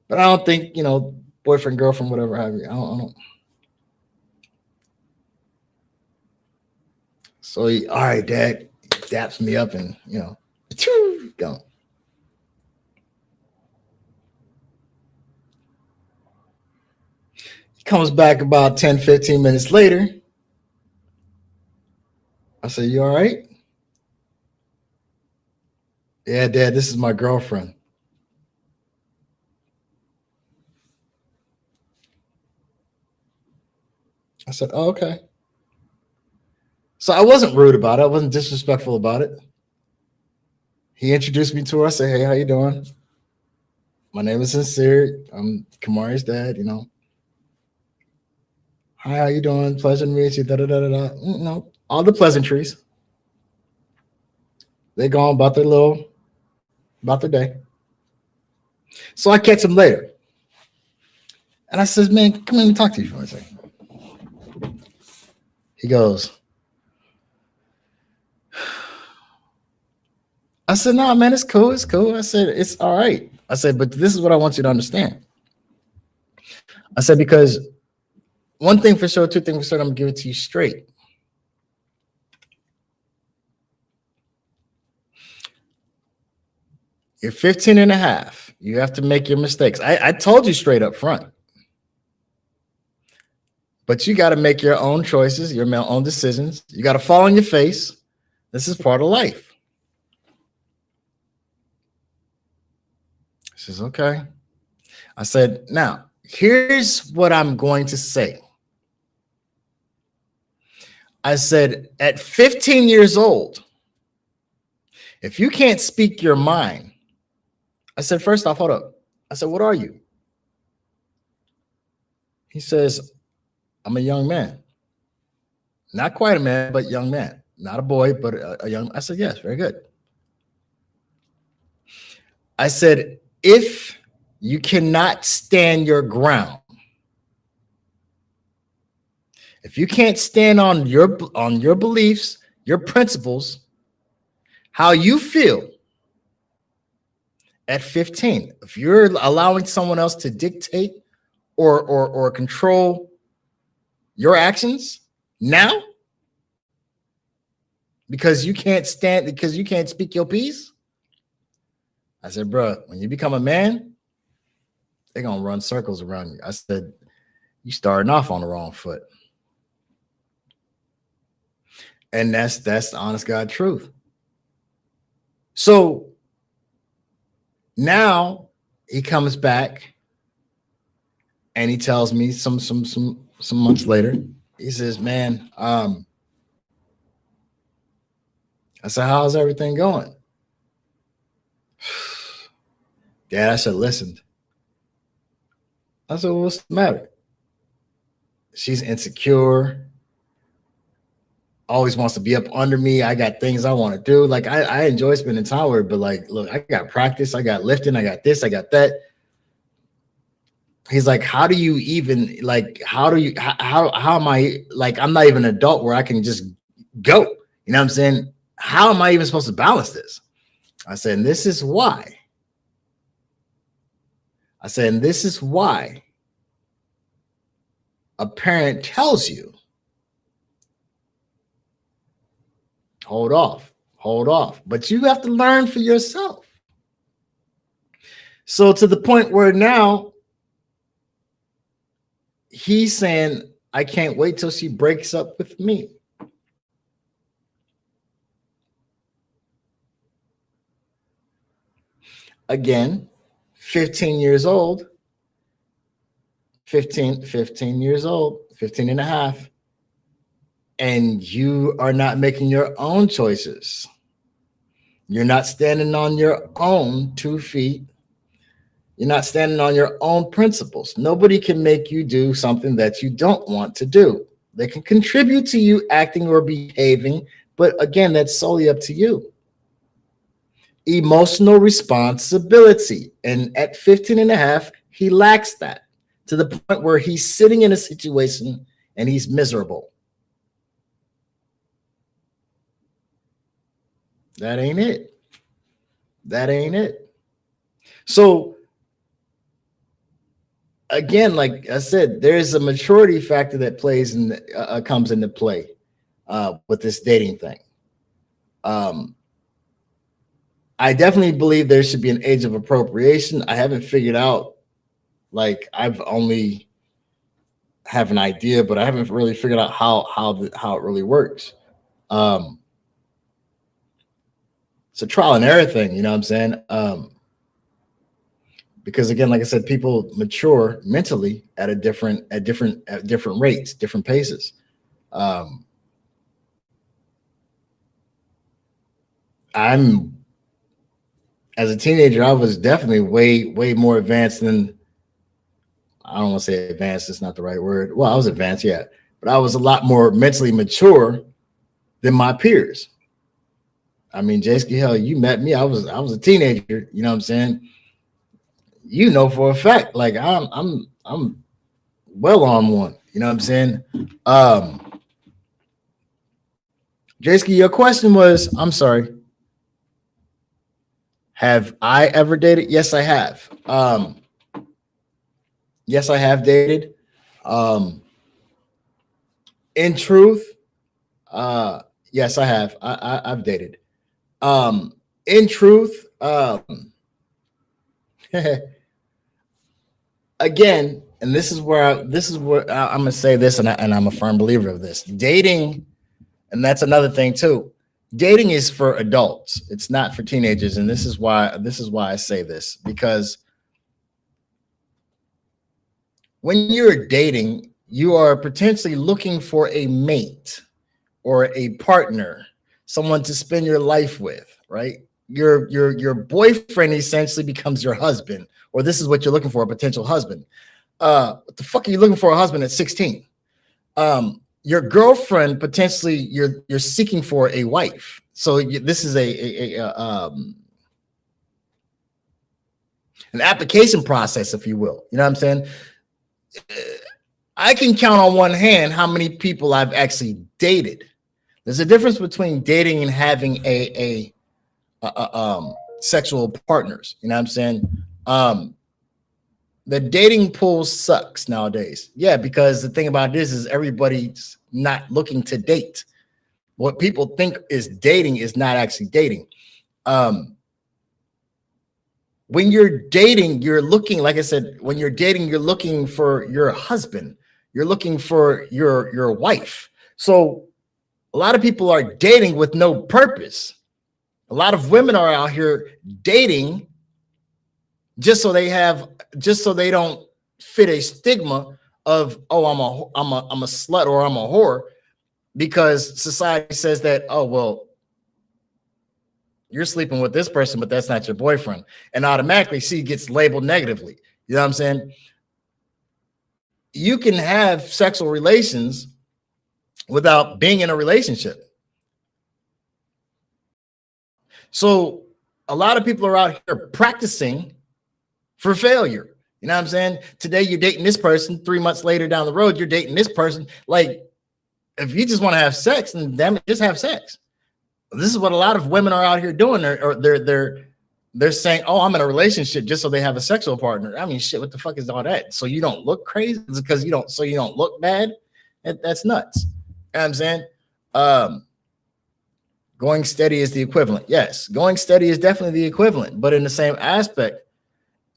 But I don't think, you know, boyfriend, girlfriend, whatever have you. I don't. So he, all right, Dad, daps me up and, you know, gone. He comes back about 10, 15 minutes later. I said, you all right? Yeah, Dad, this is my girlfriend. I said, oh, okay. So I wasn't rude about it. I wasn't disrespectful about it. He introduced me to her. I said, hey, how you doing? My name is Sincere. I'm Kamari's dad, you know. Hi, how you doing? Pleasure to meet you. You know, all the pleasantries. They go on about their day. So I catch him later. And I says, man, come in and talk to you for a second. He goes, I said, nah, man, it's cool. It's cool. I said, it's all right. I said, but this is what I want you to understand. I said, because one thing for sure, two things for sure, I'm going to give it to you straight. You're 15 and a half. You have to make your mistakes. I told you straight up front. But you got to make your own choices, your own decisions. You got to fall on your face. This is part of life. She says, okay. I said, now, Here's what I'm going to say. I said, at 15 years old, if you can't speak your mind, I said, first off, hold up. I said, what are you? He says, I'm a young man. Not quite a man, but young man. Not a boy, but a young. I said, yes, very good. I said, if you cannot stand your ground, if you can't stand on your beliefs, your principles, how you feel at 15, if you're allowing someone else to dictate or control your actions now, because you can't speak your piece, I said, bro, when you become a man, they're gonna run circles around you. I said, you starting off on the wrong foot. And that's the honest God truth. So now he comes back and he tells me some months later, he says, man, I said, how's everything going? Dad, I said, listened. I said, well, what's the matter? She's insecure, always wants to be up under me. I got things I want to do. Like, I enjoy spending time with her, but like, look, I got practice, I got lifting, I got this, I got that. He's like, how do you even, like, how am I, like, I'm not even an adult where I can just go. You know what I'm saying? How am I even supposed to balance this? I said, and this is why. I said, and this is why a parent tells you, hold off. But you have to learn for yourself. So to the point where now he's saying, I can't wait till she breaks up with me. Again, 15 years old, 15 years old, 15 and a half, and you are not making your own choices. You're not standing on your own 2 feet. You're not standing on your own principles. Nobody can make you do something that you don't want to do. They can contribute to you acting or behaving, but again, that's solely up to you. Emotional responsibility. And at 15 and a half, he lacks that to the point where he's sitting in a situation and he's miserable. That ain't it. That ain't it. So again, like I said, there's a maturity factor that plays and comes into play with this dating thing. I definitely believe there should be an age of appropriation. I haven't figured out, like, I've only have an idea, but I haven't really figured out how it really works. It's a trial and error thing, you know what I'm saying? Because again, like I said, people mature mentally at different rates, different paces. As a teenager, I was definitely way more advanced than, I don't want to say advanced, it's not the right word. Well, I was advanced, yeah, but I was a lot more mentally mature than my peers. I mean, Jason, hell, you met me. I was a teenager, you know what I'm saying? You know for a fact, like I'm well on one, you know what I'm saying? Jason, your question was, I'm sorry. Have I ever dated? Yes, I have. Yes, I have dated. In truth, yes, I have. I've dated. In truth, again, and this is where I'm gonna say this, and I'm a firm believer of this. Dating, and that's another thing too. Dating is for adults. It's not for teenagers, and this is why I say this, because when you're dating, you are potentially looking for a mate or a partner, someone to spend your life with, right? Your boyfriend essentially becomes your husband, or this is what you're looking for, a potential husband. What the fuck are you looking for a husband at 16? Your girlfriend potentially you're seeking for a wife. So this is an application process, if you will. You know what I'm saying? I can count on one hand how many people I've actually dated. There's a difference between dating and having a sexual partners. You know what I'm saying? The dating pool sucks nowadays. Yeah, because the thing about this is everybody's not looking to date. What people think is dating is not actually dating. When you're dating, you're looking, like I said, when you're dating, you're looking for your husband. You're looking for your wife. So a lot of people are dating with no purpose. A lot of women are out here dating just so they don't fit a stigma of, oh, I'm a slut or I'm a whore, because society says that, oh, well, you're sleeping with this person, but that's not your boyfriend. And automatically she gets labeled negatively. You know what I'm saying? You can have sexual relations without being in a relationship. So a lot of people are out here practicing for failure. You know what I'm saying? Today you're dating this person, 3 months later down the road, you're dating this person. Like, if you just want to have sex, then damn it, just have sex. This is what a lot of women are out here doing. They're saying, oh, I'm in a relationship just so they have a sexual partner. I mean, shit, what the fuck is all that? So you don't look crazy? Because you don't look bad? That's nuts. You know what I'm saying? Going steady is the equivalent. Yes, going steady is definitely the equivalent, but in the same aspect,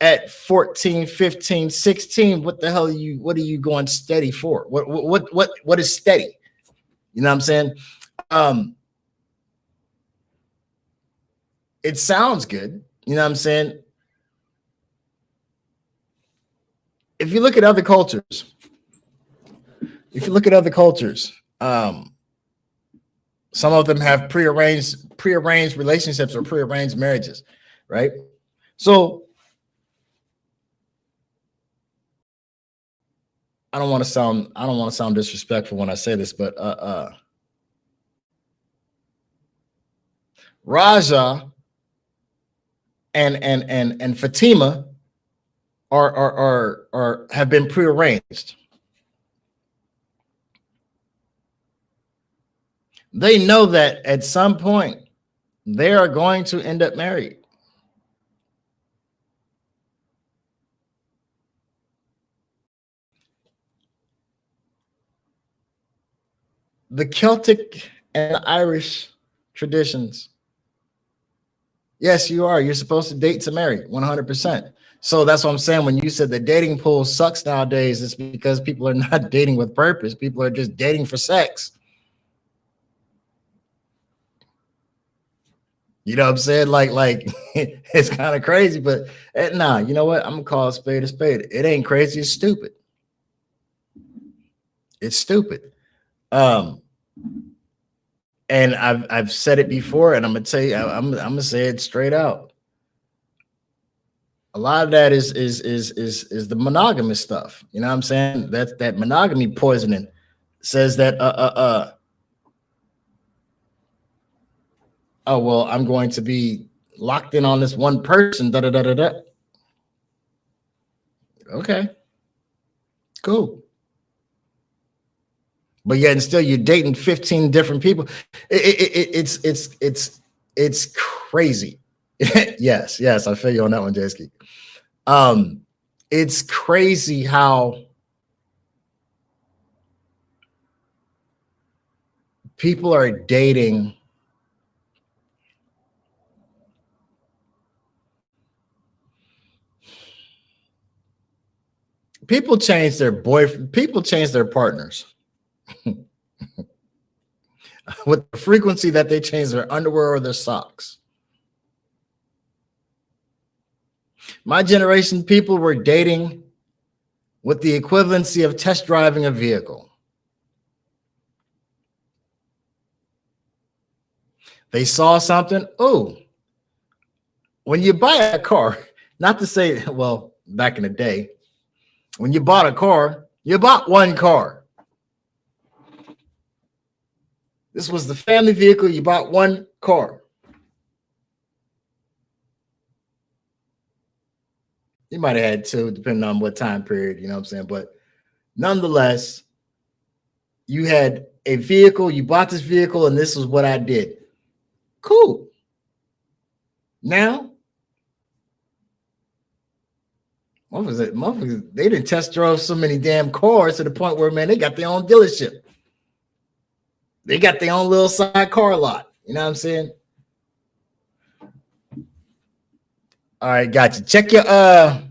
at 14, 15, 16, what are you going steady for? What is steady? You know what I'm saying? It sounds good. You know what I'm saying? If you look at other cultures, some of them have prearranged relationships or prearranged marriages, right? So I don't want to sound disrespectful when I say this, but Raja and Fatima are have been prearranged. They know that at some point they are going to end up married. The Celtic and Irish traditions. Yes, you are. You're supposed to date to marry 100%. So that's what I'm saying. When you said the dating pool sucks nowadays, it's because people are not dating with purpose. People are just dating for sex. You know what I'm saying? Like it's kind of crazy, but nah, you know what? I'm gonna call a spade a spade. It ain't crazy, it's stupid. It's stupid. And I've said it before, and I'm gonna tell you, I'm gonna say it straight out. A lot of that is the monogamous stuff. You know what I'm saying? That monogamy poisoning says that oh well, I'm going to be locked in on this one person. Da da da da da. Okay, cool. But yet and still you're dating 15 different people. It's crazy. yes, I feel you on that one, Jaski. It's crazy how people are dating people change their partners with the frequency that they change their underwear or their socks. My generation, people were dating with the equivalency of test driving a vehicle. They saw something. Oh, when you buy a car, not to say, well, back in the day, when you bought a car, you bought one car. This was the family vehicle. You bought one car. You might have had two, depending on what time period, you know what I'm saying? But nonetheless, you had a vehicle, you bought this vehicle, and this is what I did. Cool. Now, what was it? They didn't test drove so many damn cars to the point where, man, they got their own dealership. They got their own little side car lot. You know what I'm saying? All right, gotcha. Check your DM.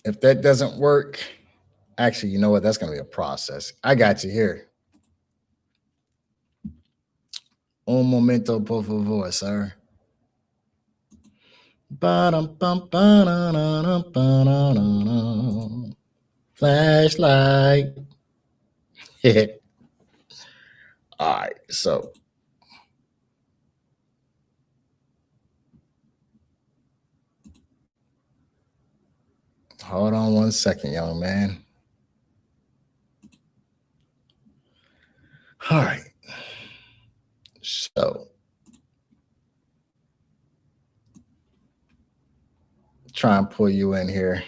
If that doesn't work, actually, you know what? That's going to be a process. I got you here. Un momento, por favor, sir. Flashlight. All right, so hold on one second, young man. All right. So try and pull you in here.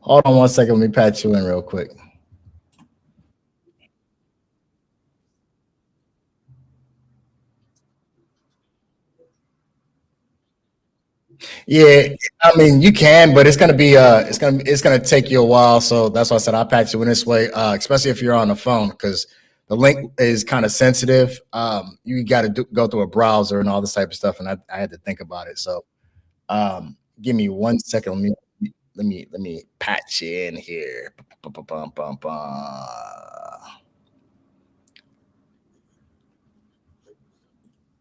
Hold on one second. Let me patch you in real quick. Yeah, I mean you can, but it's gonna be it's gonna take you a while. So that's why I said I'll patch you in this way, especially if you're on the phone, because the link is kind of sensitive. You got to go through a browser and all this type of stuff, and I had to think about it. So give me 1 second. Let me patch you in here.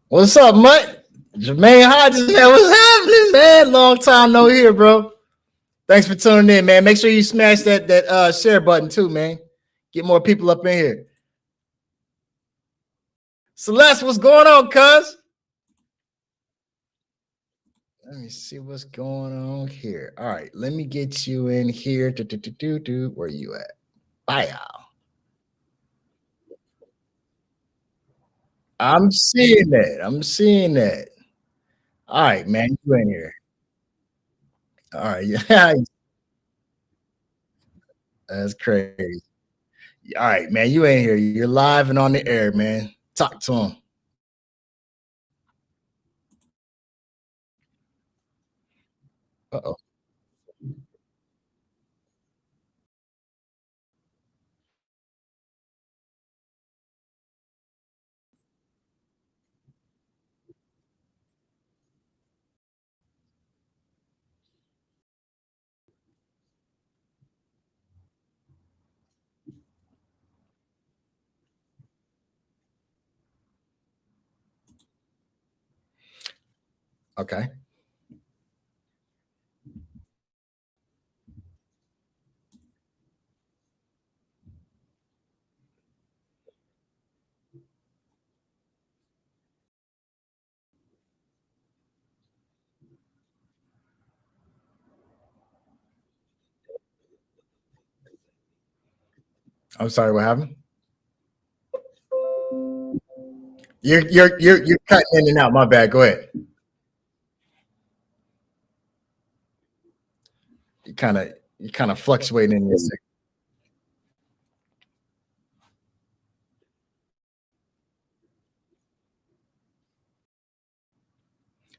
What's up, Mutt? Jermaine Hodges, man. What's happening, man? Long time no here, bro. Thanks for tuning in, man. Make sure you smash that share button too, man. Get more people up in here. Celeste, what's going on, cuz? Let me see what's going on here. All right, let me get you in here. Where you at? Bye, y'all. I'm seeing that. All right, man, you in here. All right, yeah. That's crazy. All right, man, you ain't here. You're live and on the air, man. Talk to him. Uh-oh. Okay. I'm sorry, what happened? You're cutting in and out. My bad. Go ahead. you kind of fluctuating in your signal.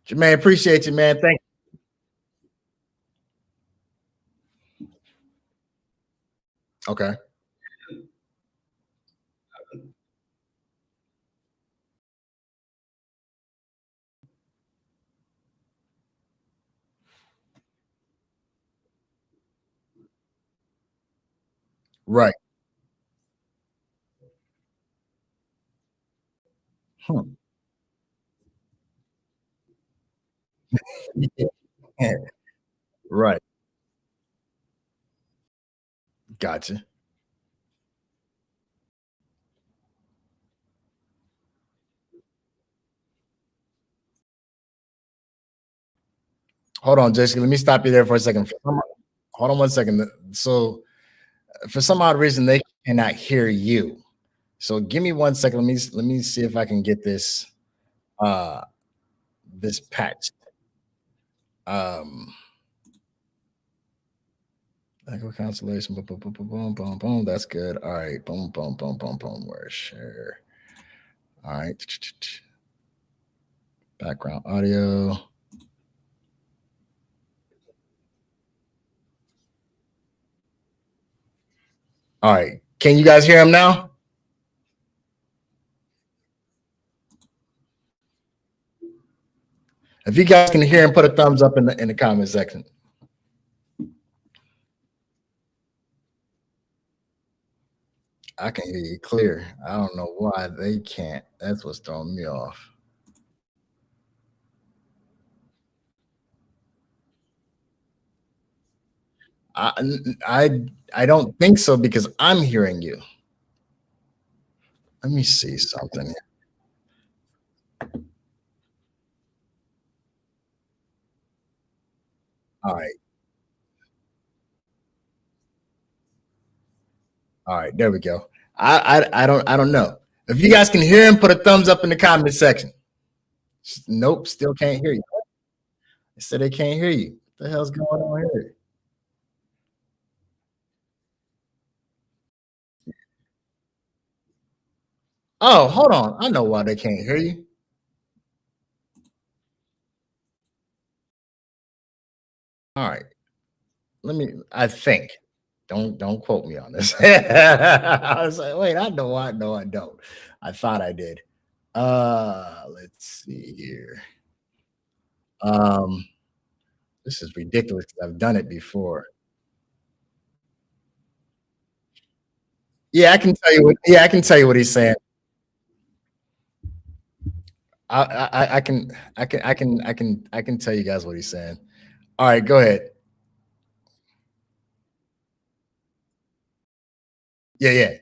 Jermaine, appreciate you, man. Thank you. Okay. Right. Hmm. Yeah. Right. Gotcha. Hold on, Jessica. Let me stop you there for a second. Hold on one second. So, for some odd reason, they cannot hear you. So, give me 1 second. Let me see if I can get uh this patched. Um, Echo cancellation. Boom, boom, boom, boom, boom, boom, boom. That's good. All right. Boom, boom, boom, boom, boom. Where share? All right. Background audio. All right. Can you guys hear him now? If you guys can hear him, put a thumbs up in the comment section. I can hear you clear. I don't know why they can't. That's what's throwing me off. I I don't think so because I'm hearing you. Let me see something. All right. All right. There we go. I don't know. If you guys can hear him, put a thumbs up in the comment section. Nope, still can't hear you. They said they can't hear you. What the hell's going on here? Oh, hold on. I know why they can't hear you. All right. I think. Don't quote me on this. I was like, wait, I know why. No, I don't. I thought I did. Let's see here. Um, this is ridiculous 'cause I've done it before. Yeah, I can tell you what he's saying. I can tell you guys what he's saying. All right, go ahead. Yeah, yeah.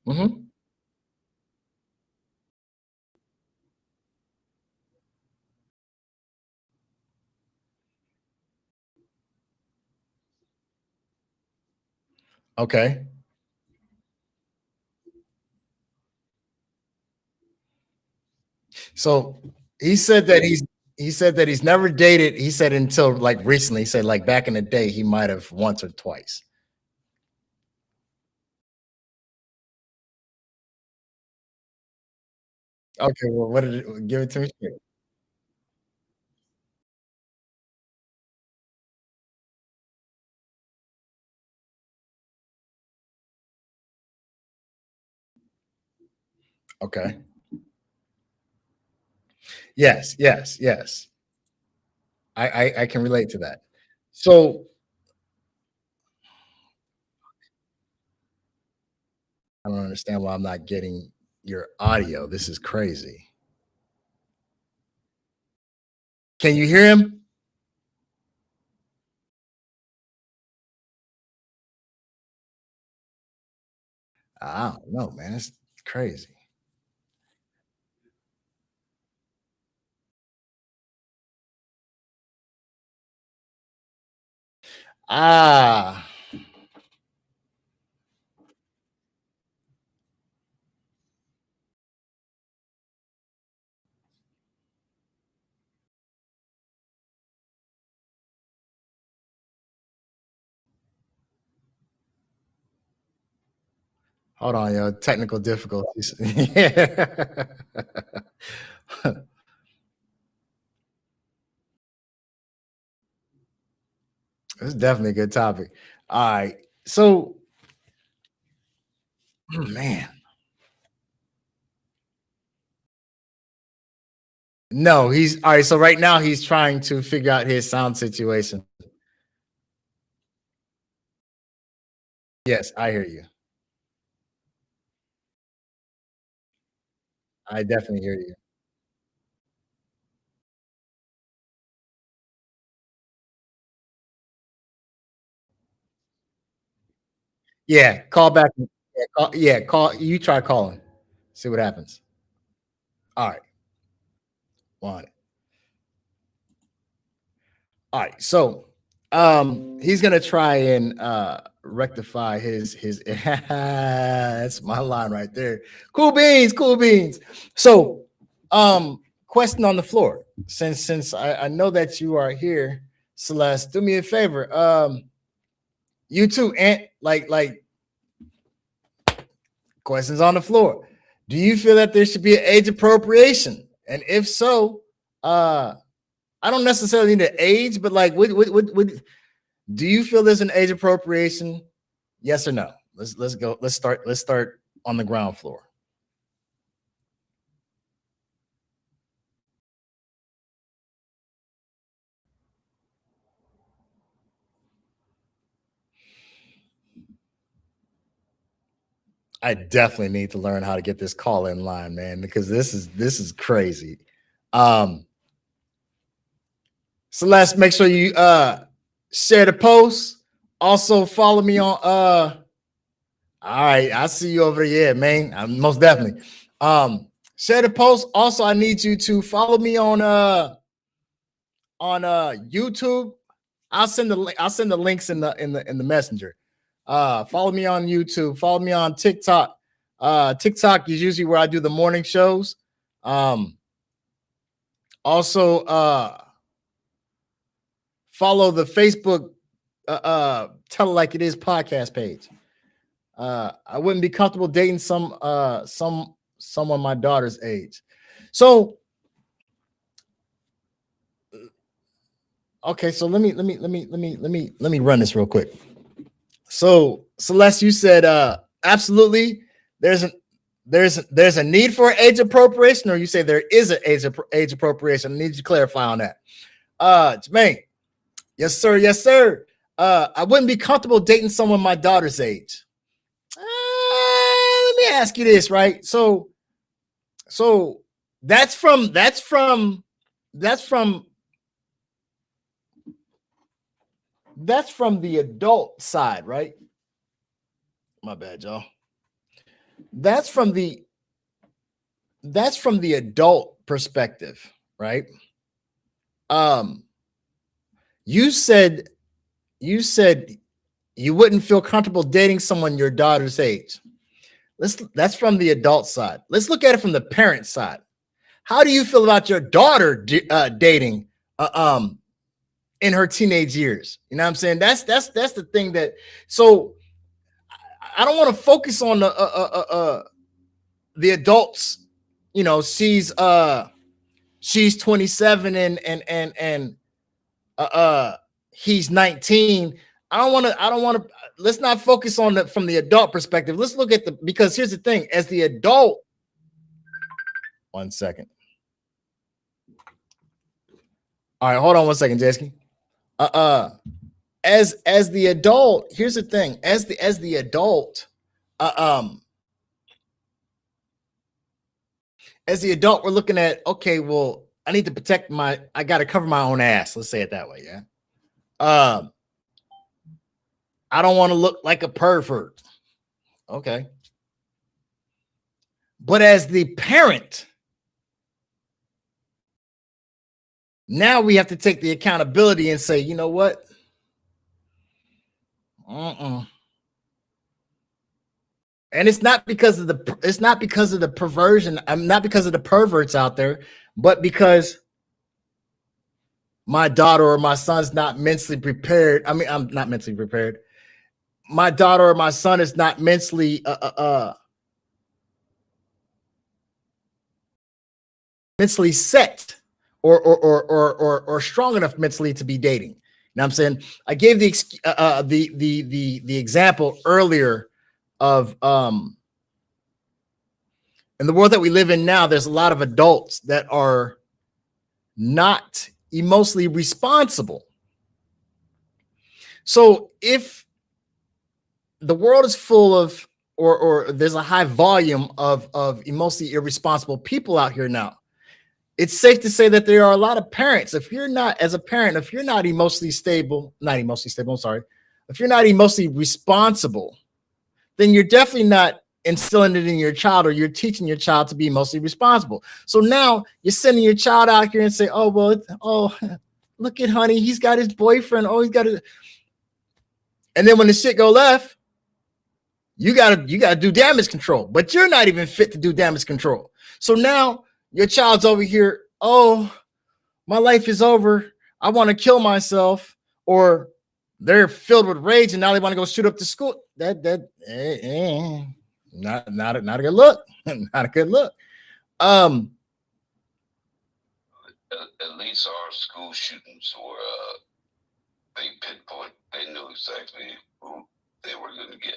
Hmm. Okay. So he said that he's never dated. He said until like recently. He said like back in the day he might have once or twice. Okay, well, what did it give it to me? Okay. Yes, yes, yes. I can relate to that. So I don't understand why I'm not getting your audio. This is crazy. Can you hear him? I don't know, man. It's crazy. Ah, Hold on, yo. Technical difficulties. Yeah. It's definitely a good topic. All right. So, man, no, he's all right. So right now he's trying to figure out his sound situation. Yes, I hear you. I definitely hear you. Yeah, call back. Yeah, call. You try calling. See what happens. All right, one. All right, so he's gonna try and rectify his that's my line right there. Cool beans, cool beans. So question on the floor. Since I know that you are here, Celeste, do me a favor. You too, Aunt, like questions on the floor. Do you feel that there should be an age appropriation? And if so, I don't necessarily need an age, but like, do you feel there's an age appropriation? Yes or no? Let's go. Let's start on the ground floor. I definitely need to learn how to get this call in line, man, because this is crazy. Um, Celeste, make sure you share the post. Also follow me on all right, I see you over there, yeah, man. Most definitely. Share the post. Also, I need you to follow me on YouTube. I'll send the links in the messenger. Follow me on YouTube. Follow me on TikTok. TikTok is usually where I do the morning shows. Also, follow the Facebook Tell It Like It Is podcast page. I wouldn't be comfortable dating someone my daughter's age. So okay, so let me run this real quick. So Celeste, you said absolutely there's a need for age appropriation, or you say there is an age appropriation. I need you to clarify on that. Jermaine, yes, sir, yes, sir. I wouldn't be comfortable dating someone my daughter's age. Let me ask you this, right? So that's from the adult side, right? My bad, y'all. That's from the adult perspective, right? Um, you said you wouldn't feel comfortable dating someone your daughter's age. That's from the adult side. Let's look at it from the parent side. How do you feel about your daughter dating in her teenage years? You know what I'm saying? That's the thing that. So I don't want to focus on the adults. You know, she's 27 and he's 19. I don't want to let's not focus on the from the adult perspective. Let's look at because here's the thing, as the adult. 1 second. All right, hold on 1 second, Jesky. As the adult, here's the thing, as the adult, as the adult, we're looking at, okay, well, I got to cover my own ass. Let's say it that way. Yeah. I don't want to look like a pervert. Okay. But as the parent, now we have to take the accountability and say, you know what? And it's not because of the perversion. I'm not because of the perverts out there, but because my daughter or my son's not mentally prepared. I mean, I'm not mentally prepared. my daughter or my son is not mentally mentally set or strong enough mentally to be dating. You know what I'm saying? I gave the example earlier of in the world that we live in now, there's a lot of adults that are not emotionally responsible. So if the world is full of or there's a high volume of emotionally irresponsible people out here now, it's safe to say that there are a lot of parents. If you're not, as a parent, if you're not emotionally stable, I'm sorry, if you're not emotionally responsible, then you're definitely not instilling it in your child, or you're teaching your child to be emotionally responsible. So now you're sending your child out here and say, oh, well, oh, look at honey, he's got his boyfriend. Oh, he's got it. And then when the shit go left, you gotta do damage control, but you're not even fit to do damage control. So now your child's over here, oh, my life is over, I want to kill myself, or they're filled with rage and now they want to go shoot up the school. Not a good look. Not a good look. At least our school shootings were they pinpoint. They knew exactly who they were going to get.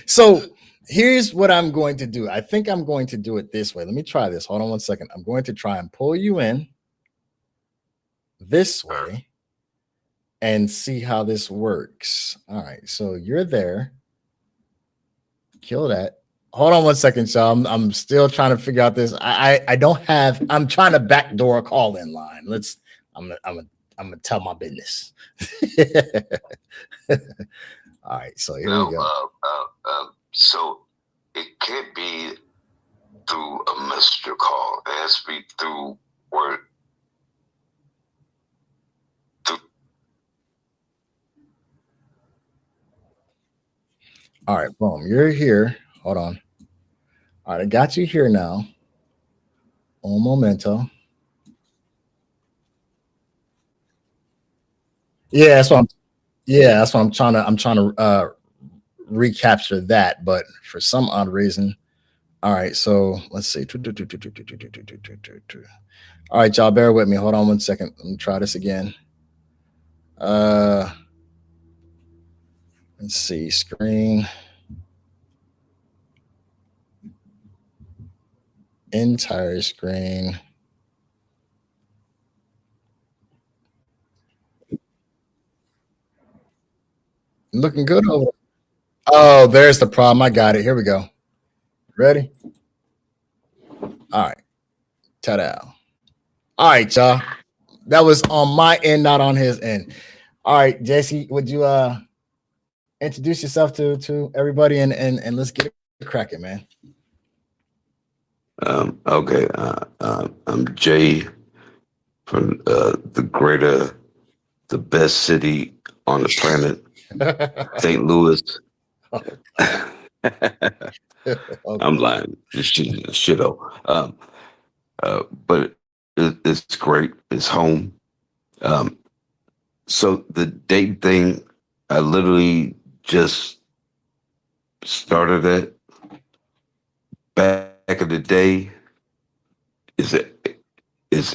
So here's what I'm going to do. I think I'm going to do it this way. Let me try this. Hold on one second. I'm going to try and pull you in this way and see how this works. All right. So you're there. Kill that. Hold on one second, y'all. I'm still trying to figure out this. I don't have. I'm trying to backdoor a call-in line. I'm gonna tell my business. All right. So here we go. So it can't be through a messenger call. It has to be through word. All right, boom. You're here. Hold on. All right, I got you here now. Un momento. Yeah, that's what I'm trying to recapture that, but for some odd reason. All right, so let's see. All right, y'all, bear with me. Hold on one second. Let me try this again. Let's see, screen. Entire screen. Looking good over. Oh, there's the problem. I got it. Here we go. Ready? All right. Ta-da. All right, y'all. That was on my end, not on his end. All right, JC, would you introduce yourself to everybody and let's get it cracking, man. Okay. I'm Jay from the best city on the planet, St. Louis. I'm lying. This shit. But it's great. It's home. So the date thing, I literally just started it back in the day. Is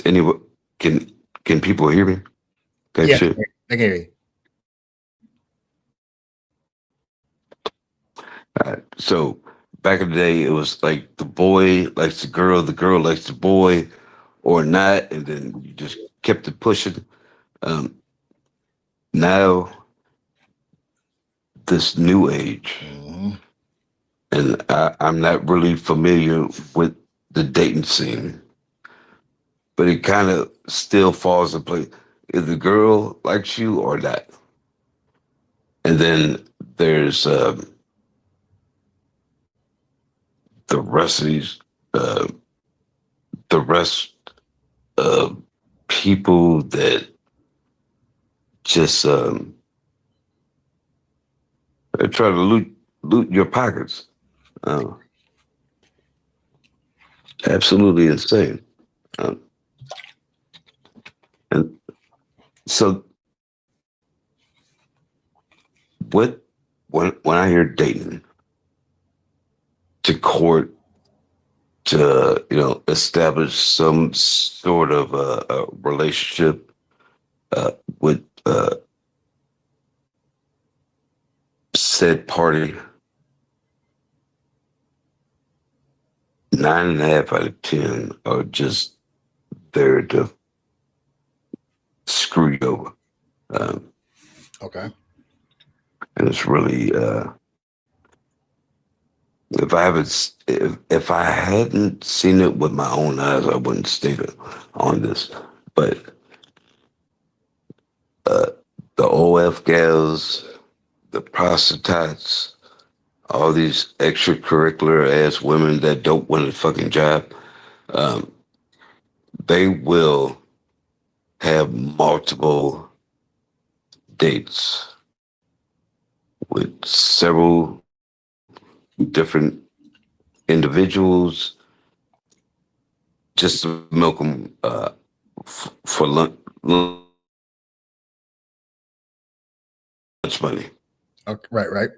anyone can people hear me? Yeah, I can hear you. So back in the day, it was like the boy likes the girl likes the boy, or not, and then you just kept it pushing. Now, this new age, and I'm not really familiar with the dating scene, but it kind of still falls in place. If the girl likes you or not, and then there's the rest of these, the rest of people that just try to loot your pockets. Absolutely insane. And so with when I hear dating, to court, to establish some sort of a relationship with said party, 9.5 out of 10 are just there to screw you over. Okay. And it's really if I hadn't seen it with my own eyes, I wouldn't state it on this. But the OF gals, the prostitutes, all these extracurricular ass women that don't want a fucking job, they will have multiple dates with several different individuals just to milk them for lunch money. Okay. Right.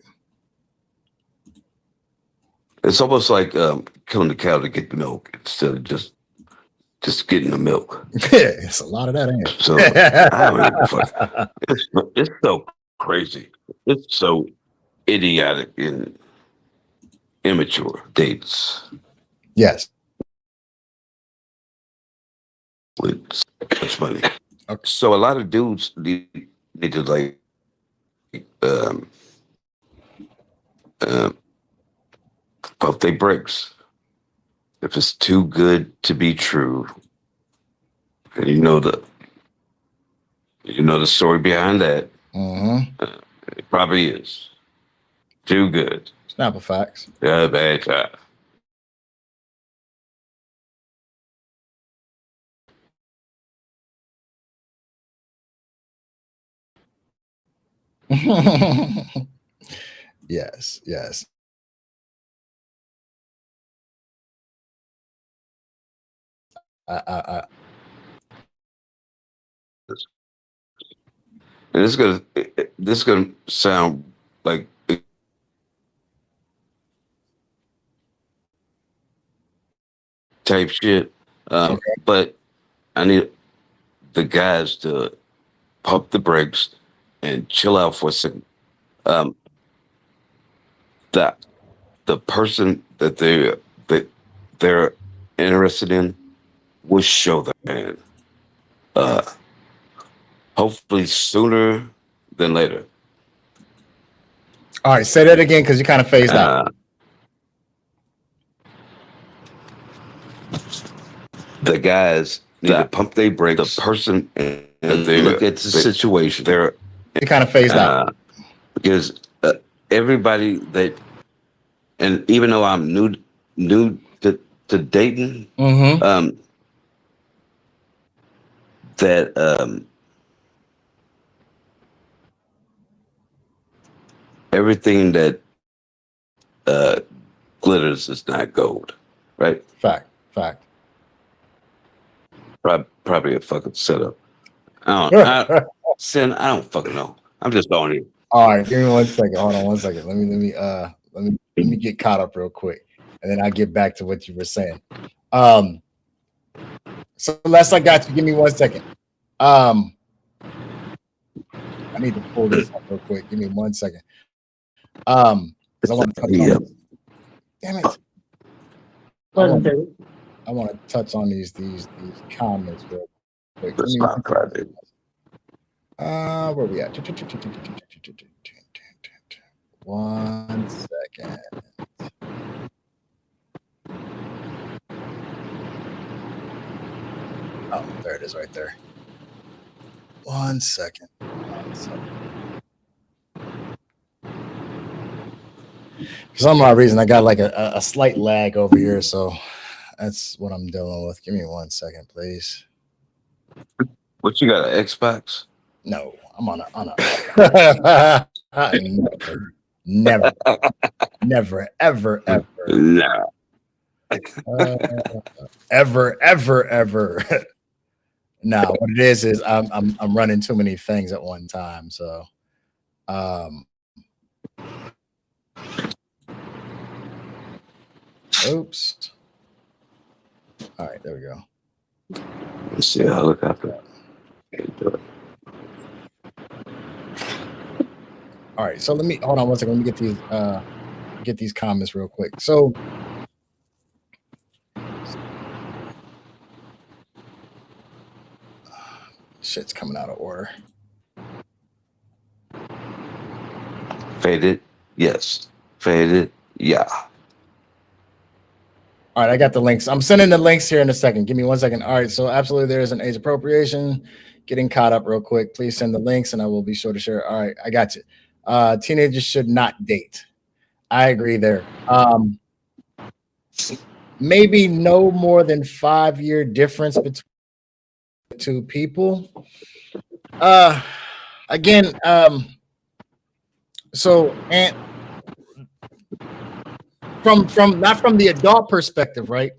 It's almost like killing the cow to get the milk instead of just getting the milk. Yeah, it's a lot of that, ain't it? So I don't even fuck. It's so crazy. It's so idiotic and immature dates Yes. with much money. Okay. So a lot of dudes need to like pump their brakes. If it's too good to be true, and you know the story behind that, it probably is too good. Snapple facts. Yeah, bad time. Yes. I And this is gonna sound like type shit, but I need the guys to pump the brakes and chill out for a second. The person that they're interested in will show their hand. Hopefully sooner than later. All right, say that again because you kind of phased out. The guys need to pump their brakes. The person and they look at the situation. They're kind of phased out because everybody that, and even though I'm new to dating, that everything that glitters is not gold, right? Fact. Probably a fucking setup. I don't fucking know. I'm just on it. All right, give me 1 second. Hold on 1 second. Let me get caught up real quick, and then I'll get back to what you were saying. So Les, I got you. Give me 1 second. I need to pull this up real quick. Give me 1 second. Because I want to touch on this. Damn it. I want to touch on these comments real quick. That's not private. Where we at? 1 second. Oh, there it is right there. 1 second. For some odd reason, I got like a slight lag over here, so that's what I'm dealing with. Give me 1 second, please. What, you got an Xbox? No, I'm on a never, ever. No. Ever. No, what it is I'm running too many things at one time. So Oops. All right, there we go. Let's see a helicopter. All right, so let me hold on one second. Let me get these comments real quick. So shit's coming out of order. Faded, yes. Faded, yeah. All right, I got the links. I'm sending the links here in a second. Give me 1 second. All right, so absolutely there is an age appropriation. Getting caught up real quick. Please send the links and I will be sure to share. All right, I got you. Teenagers should not date. I agree there. Maybe no more than 5-year difference between two people. Again, so and from not from the adult perspective, right?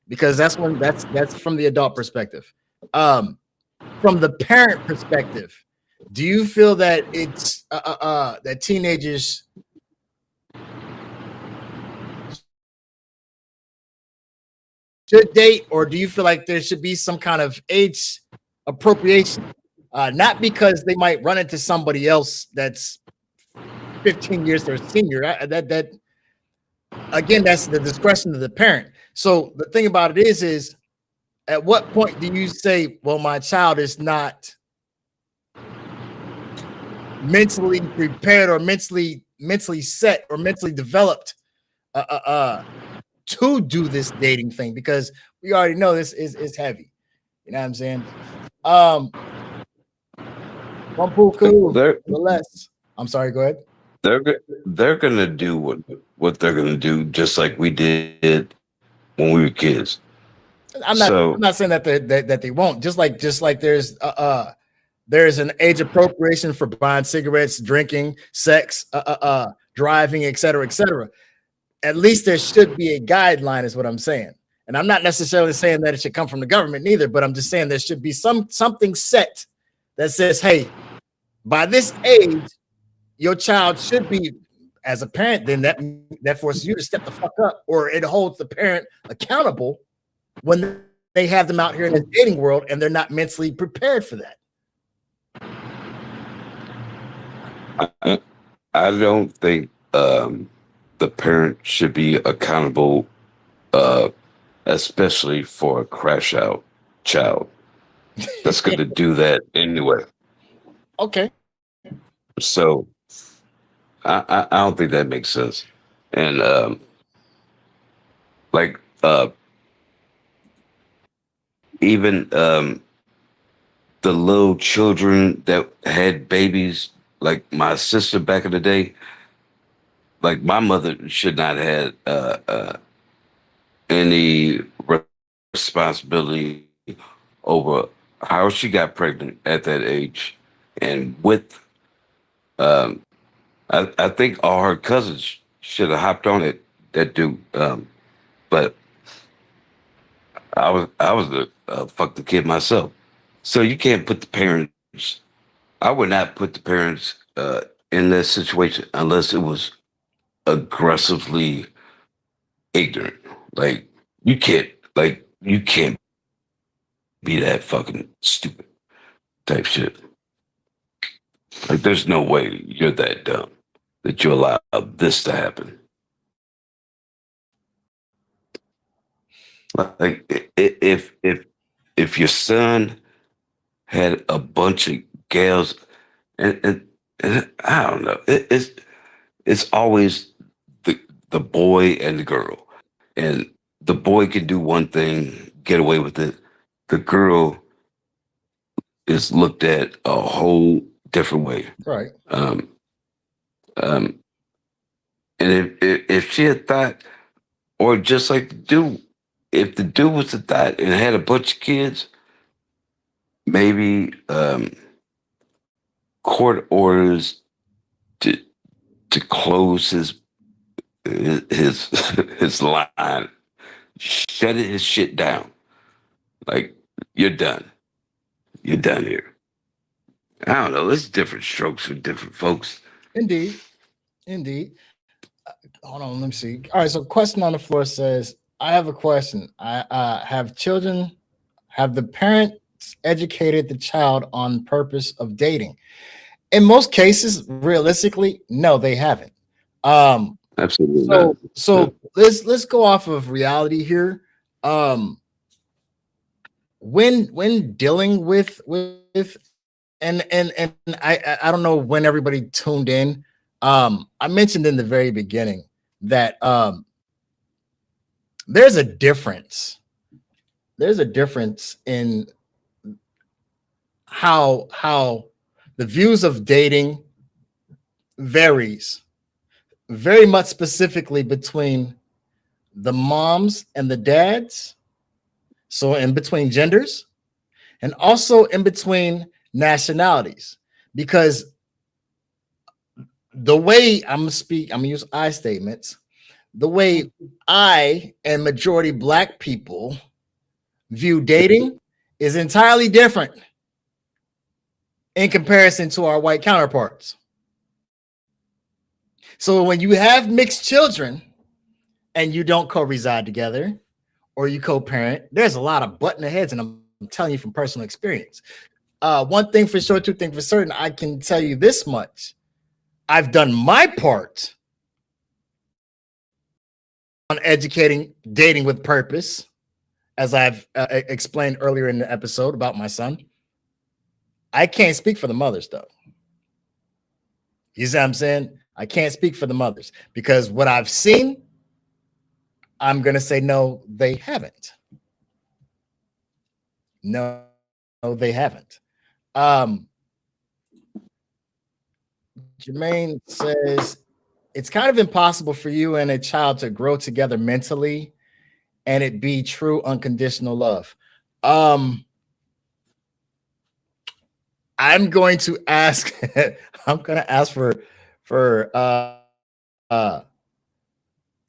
Because that's from the adult perspective. From the parent perspective, do you feel that it's that teenagers should date, or do you feel like there should be some kind of age appropriation? Not because they might run into somebody else that's 15 years their senior. That again, that's the discretion of the parent. So the thing about it is at what point do you say, well, my child is not mentally prepared or mentally set or mentally developed to do this dating thing? Because we already know this is heavy. You know what I'm saying? One pool cool, less. I'm sorry, go ahead. They're gonna do what they're gonna do, just like we did when we were kids. I'm not saying that they won't. Just like there's an age appropriation for buying cigarettes, drinking, sex, driving, etc., etc. At least there should be a guideline, is what I'm saying. And I'm not necessarily saying that it should come from the government neither, but I'm just saying there should be something set that says, hey, by this age, your child should be, as a parent, then that forces you to step the fuck up, or it holds the parent accountable when they have them out here in the dating world and they're not mentally prepared for that. I don't think the parent should be accountable, especially for a crash out child that's going to do that anyway. Okay. So I don't think that makes sense. And even the little children that had babies, like my sister back in the day, like my mother should not have had any responsibility over how she got pregnant at that age. And with, I think all her cousins should have hopped on it, that dude. But I was a fuck the kid myself. So you can't put the parents, I would not put the parents in that situation unless it was aggressively ignorant. Like you can't be that fucking stupid type shit. Like there's no way you're that dumb that you allow this to happen. Like if your son had a bunch of gals, and I don't know, it's always the boy and the girl, and the boy can do one thing, get away with it. The girl is looked at a whole different way. Right. And if she had thought, or just like the dude, if the dude was a thought and had a bunch of kids, maybe court orders to close his line, shut his shit down. Like you're done. You're done here. I don't know. There's different strokes for different folks. Indeed. hold on, let me see. All right, so question on the floor says, I have a question. I have children. Have the parents educated the child on purpose of dating? In most cases, realistically, no, they haven't. Absolutely not. So let's go off of reality here. When dealing with and I don't know when everybody tuned in. I mentioned in the very beginning that there's a difference. There's a difference in how the views of dating varies very much specifically between the moms and the dads, so in between genders, and also in between nationalities, because the way I'm gonna use I statements, the way I and majority black people view dating is entirely different in comparison to our white counterparts. So when you have mixed children and you don't co-reside together or you co-parent, there's a lot of button heads, and I'm telling you from personal experience. One thing for sure, two things for certain, I can tell you this much. I've done my part on educating dating with purpose, as I've explained earlier in the episode about my son. I can't speak for the mothers, though. You see what I'm saying? I can't speak for the mothers because what I've seen, I'm going to say no, they haven't. No, they haven't. Jermaine says, it's kind of impossible for you and a child to grow together mentally and it be true unconditional love. I'm going to ask I'm going to ask for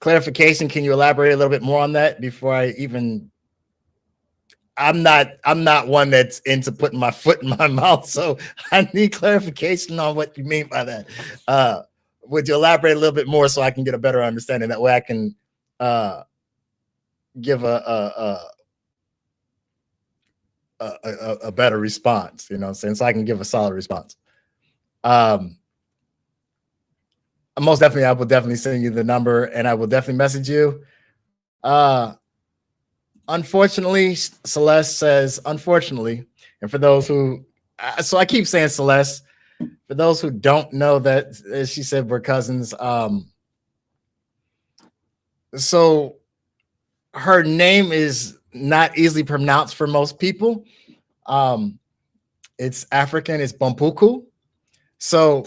clarification. Can you elaborate a little bit more on that before I even I'm not one that's into putting my foot in my mouth, so I need clarification on what you mean by that. Would you elaborate a little bit more so I can get a better understanding? That way I can give a better response, you know, since I can give a solid response. Most definitely, I will definitely send you the number and I will definitely message you. Unfortunately, Celeste says, unfortunately, and for those who, so I keep saying Celeste, for those who don't know that, as she said, we're cousins. So her name is not easily pronounced for most people. It's African, it's Bumpuku. So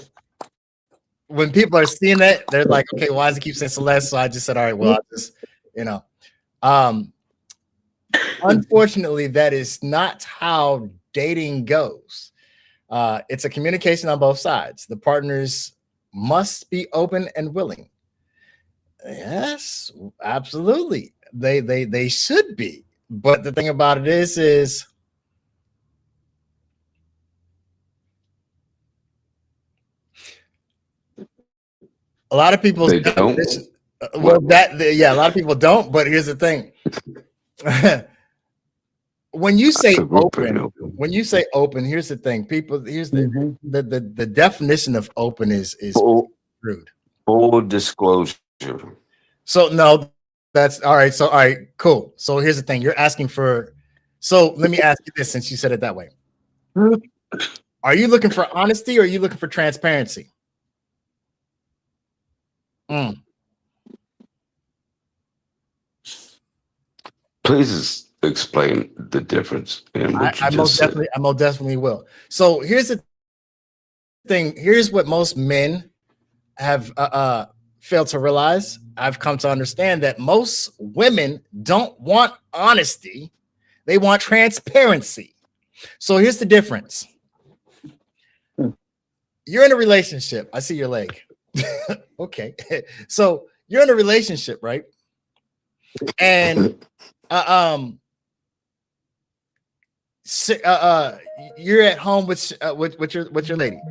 when people are seeing that, they're like, okay, why does it keep saying Celeste? So I just said, all right, well, I'll just, you know. Unfortunately, that is not how dating goes. It's a communication on both sides. The partners must be open and willing. Yes, absolutely. They should be. But the thing about it is a lot of people don't. Well, a lot of people don't. But here's the thing. When you say open, here's the thing. People, here's the definition of open is rude. Full disclosure. So no, that's all right. So all right, cool. So here's the thing. You're asking for. So let me ask you this, since you said it that way. Are you looking for honesty or are you looking for transparency? Please explain the difference in what you just said. I most definitely will. So here's the thing. Here's what most men have failed to realize. I've come to understand that most women don't want honesty. They want transparency. So here's the difference. You're in a relationship. I see your leg. Okay. So you're in a relationship, right? And you're at home with your lady,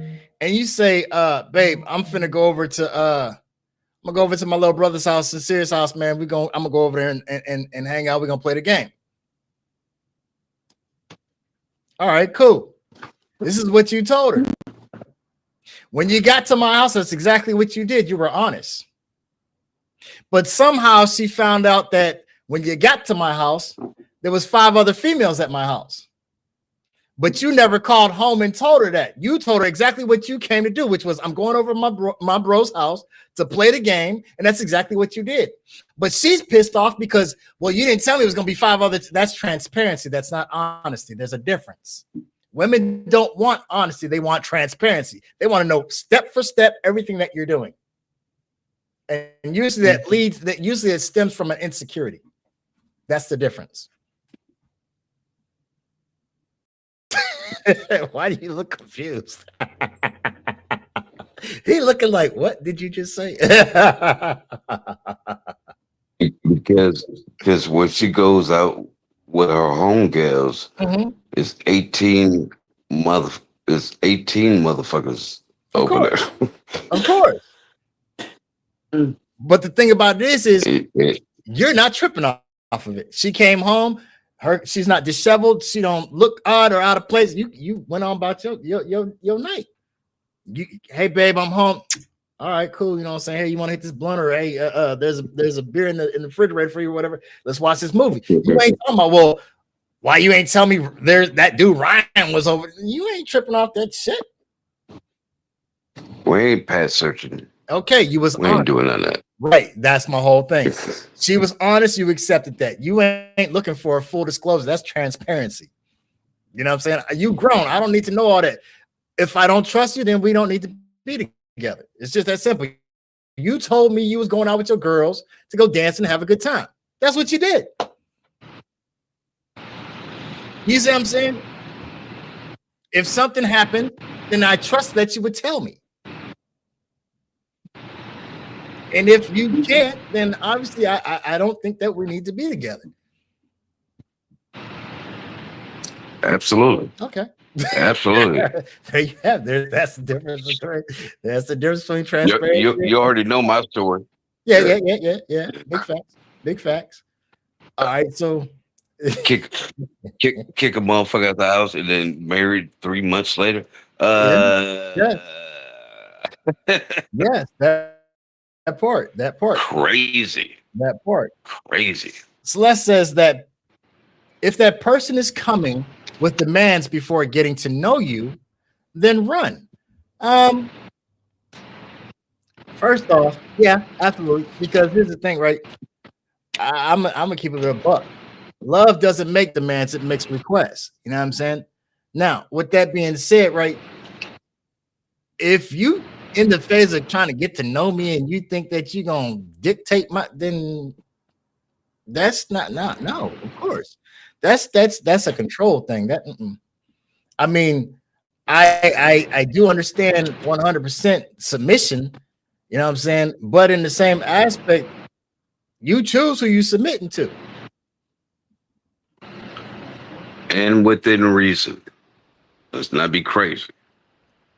and you say, babe, I'm finna go over to gonna go over to my little brother's house, Sincere's house, man. I'm gonna go over there and hang out. We're gonna play the game. All right, cool. This is what you told her. When you got to my house, that's exactly what you did. You were honest. But somehow she found out that when you got to my house, there was 5 other females at my house. But you never called home and told her that. You told her exactly what you came to do, which was, I'm going over my bro's house to play the game. And that's exactly what you did. But she's pissed off because, well, you didn't tell me it was going to be 5 other. That's transparency. That's not honesty. There's a difference. Women don't want honesty. They want transparency. They want to know step for step everything that you're doing. And usually usually it stems from an insecurity. That's the difference. Why do you look confused? He looking like, what did you just say? because when she goes out with her homegirls, it's 18 motherfuckers over there. Of course. But the thing about this is you're not tripping off of it. She came home, she's not disheveled, she don't look odd or out of place. You went on about your night. Hey babe, I'm home. All right, cool. You know what I'm saying? Hey, you want to hit this blunt, or hey, there's a beer in the refrigerator for you or whatever. Let's watch this movie. You ain't talking about, well, why you ain't tell me there's that dude Ryan was over? You ain't tripping off that shit. We ain't past searching. Okay, you was we ain't doing none of that. Right, that's my whole thing. She was honest, you accepted that. You ain't looking for a full disclosure. That's transparency. You know what I'm saying? You grown. I don't need to know all that. If I don't trust you, then we don't need to be together. It's just that simple. You told me you was going out with your girls to go dance and have a good time. That's what you did. You see what I'm saying? If something happened, then I trust that you would tell me. And if you can't, then obviously I don't think that we need to be together. Absolutely. Okay. Absolutely. There you have. That's the difference between. That's the difference between transparency. You already know my story. Yeah. Big facts. Big facts. All right. So kick a motherfucker out the house and then married 3 months later. Yes. That part. Crazy. That part. Crazy. Celeste says that if that person is coming with demands before getting to know you, then run. First off, yeah, absolutely. Because here's the thing, right? I'm gonna keep it a buck. Love doesn't make demands; it makes requests. You know what I'm saying? Now, with that being said, right? If you in the phase of trying to get to know me and you think that you're gonna dictate then that's not no, of course. That's a control thing. I mean, I do understand 100% submission, you know what I'm saying? But in the same aspect, you choose who you submitting to. And within reason. Let's not be crazy.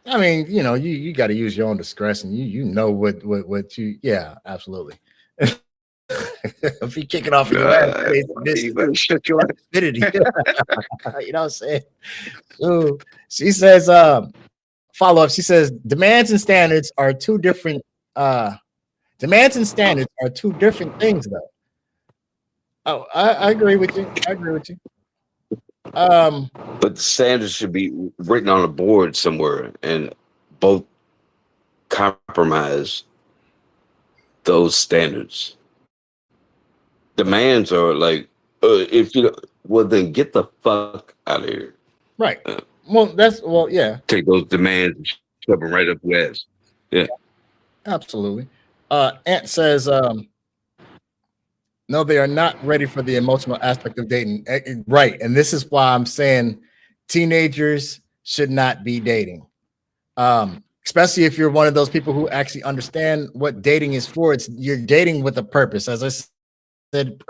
I mean, you know, you got to use your own discretion. You know what you, yeah, absolutely. If you kick it off in your ass, you better shut your stupidity. You know what I'm saying? So she says, follow up. She says, demands and standards are two different things, though. Oh, I agree with you. But the standards should be written on a board somewhere and both compromise those standards. Demands are like, if you well, then get the fuck out of here. Right. Yeah. Take those demands and shove them right up your ass. Yeah. Absolutely. Ant says, no, they are not ready for the emotional aspect of dating. Right. And this is why I'm saying teenagers should not be dating. Especially if you're one of those people who actually understand what dating is for. You're dating with a purpose. As I said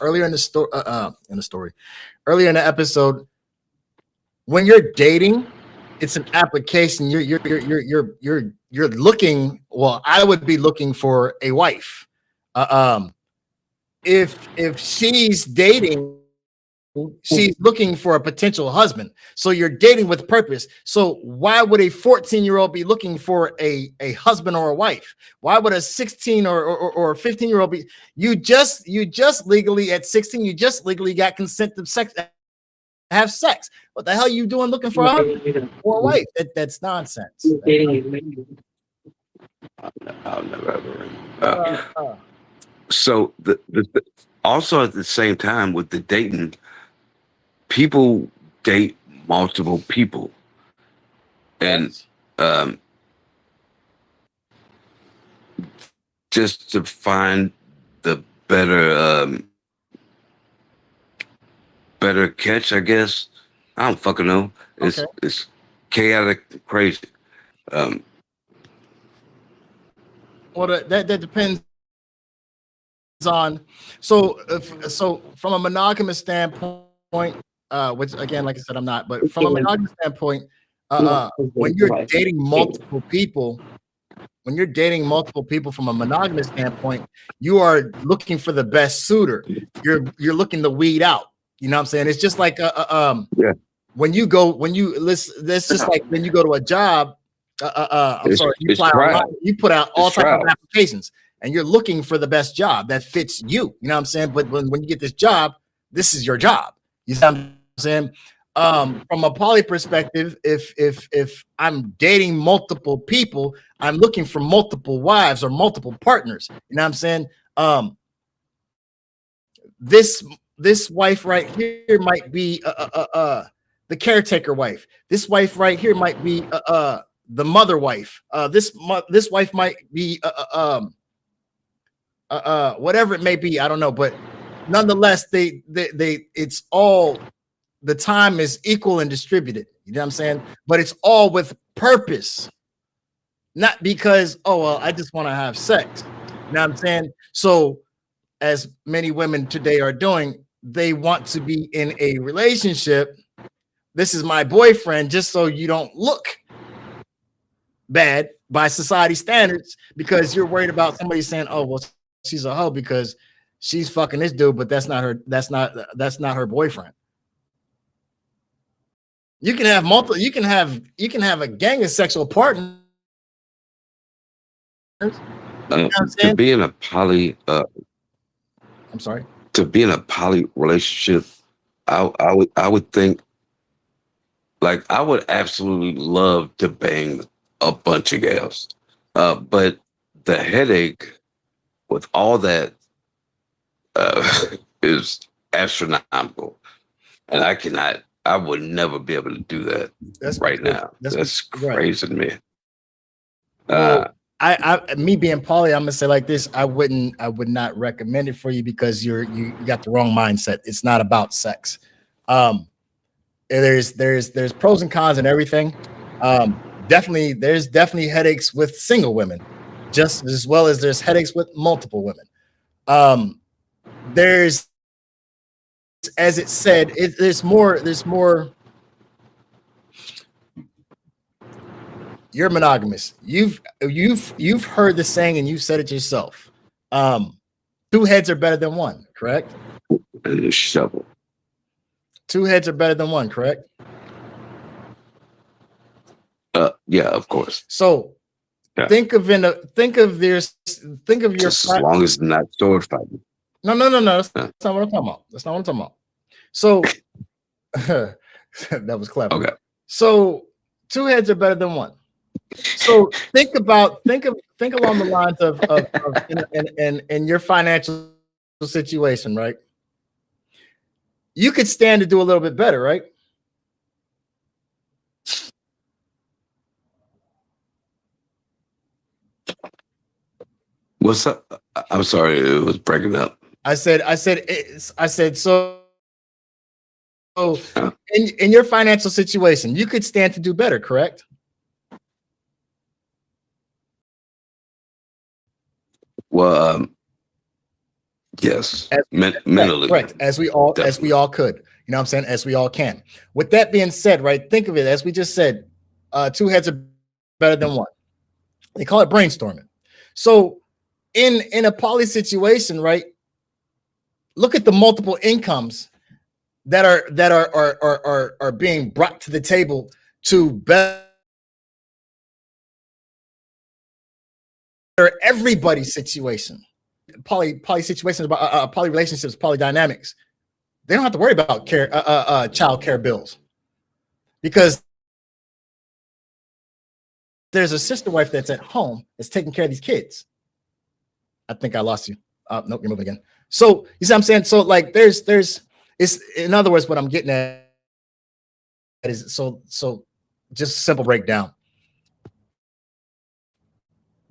earlier in the episode, when you're dating, it's an application. You're looking. Well, I would be looking for a wife. If she's dating, she's looking for a potential husband. So you're dating with purpose. So why would a 14-year-old be looking for a husband or a wife? Why would a 16 or 15-year-old be? You just legally at 16, you just legally got consent to sex, have sex. What the hell are you doing looking for a husband or a wife? That's nonsense. I'll never ever. So also at the same time with the dating, people date multiple people, and just to find the better catch, I guess. I don't fucking know. It's chaotic, crazy. Well, that depends on. So from a monogamous standpoint, which again, like I said, I'm not, but from a monogamous standpoint, when you're dating multiple people, from a monogamous standpoint, you are looking for the best suitor. You're looking to weed out. You know what I'm saying? It's just like when you go to a job. You put out all types of applications, and you're looking for the best job that fits you. You know what I'm saying? But when you get this job, this is your job. You know what I'm saying? From a poly perspective, if I'm dating multiple people, I'm looking for multiple wives or multiple partners. You know what I'm saying? This wife right here might be the caretaker wife. This wife right here might be the mother wife. This wife might be whatever it may be. I don't know, but nonetheless, they it's all, the time is equal and distributed. You know what I'm saying? But it's all with purpose, not because, oh well, I just want to have sex. You know what I'm saying? So as many women today are doing, they want to be in a relationship. This is my boyfriend, just so you don't look bad by society standards, because you're worried about somebody saying, oh well, she's a hoe because she's fucking this dude, but that's not her boyfriend. You can have multiple, you can have a gang of sexual partners. You know to be in a poly I'm sorry. To be in a poly relationship, I would think, like, I would absolutely love to bang a bunch of gals, but the headache with all that is astronomical, and I would never be able to do that now. That's crazy to me. Well, I me being poly, I'm gonna say like this: I would not recommend it for you, because you got the wrong mindset. It's not about sex. There's pros and cons and everything. There's definitely headaches with single women, just as well as there's headaches with multiple women. There's, as it said, there's more. You're monogamous. You've heard the saying, and you said it yourself. 2 heads are better than one, correct? And a shovel. 2 heads are better than one, correct? Yeah, of course. So think of your just as long as it's not sword fighting. No. That's not what I'm talking about. So that was clever. Okay. So 2 heads are better than one. So think along the lines of in your financial situation, right? You could stand to do a little bit better, right? What's up? I'm sorry, it was breaking up. I said so. In your financial situation, you could stand to do better, correct? Well, yes, mentally, correct. As we all could, you know what I'm saying? As we all can. With that being said, right? Think of it as we just said. Two heads are better than one. They call it brainstorming. So in a poly situation, right? Look at the multiple incomes that are being brought to the table to better everybody's situation. Poly situations about poly relationships, poly dynamics. They don't have to worry about child care bills because there's a sister wife that's at home that's taking care of these kids. I think I lost you. Nope, you're moving again. So you see what I'm saying? So like there's it's in other words, what I'm getting at is so just a simple breakdown.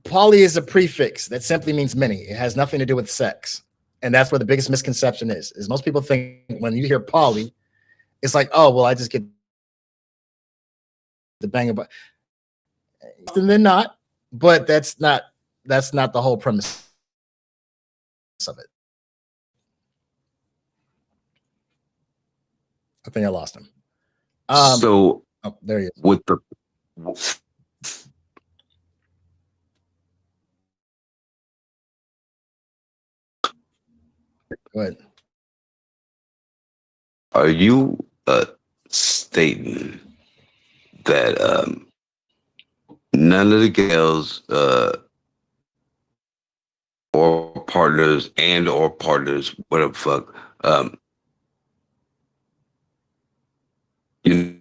Poly is a prefix that simply means many. It has nothing to do with sex. And that's where the biggest misconception is most people think when you hear poly, it's like, oh, well, I just get the bang about. Often than not, but that's not the whole premise of it. I think I lost him. So oh, there he is. with the Go ahead. Are you stating that none of the girls or partners or partners, whatever the fuck, you're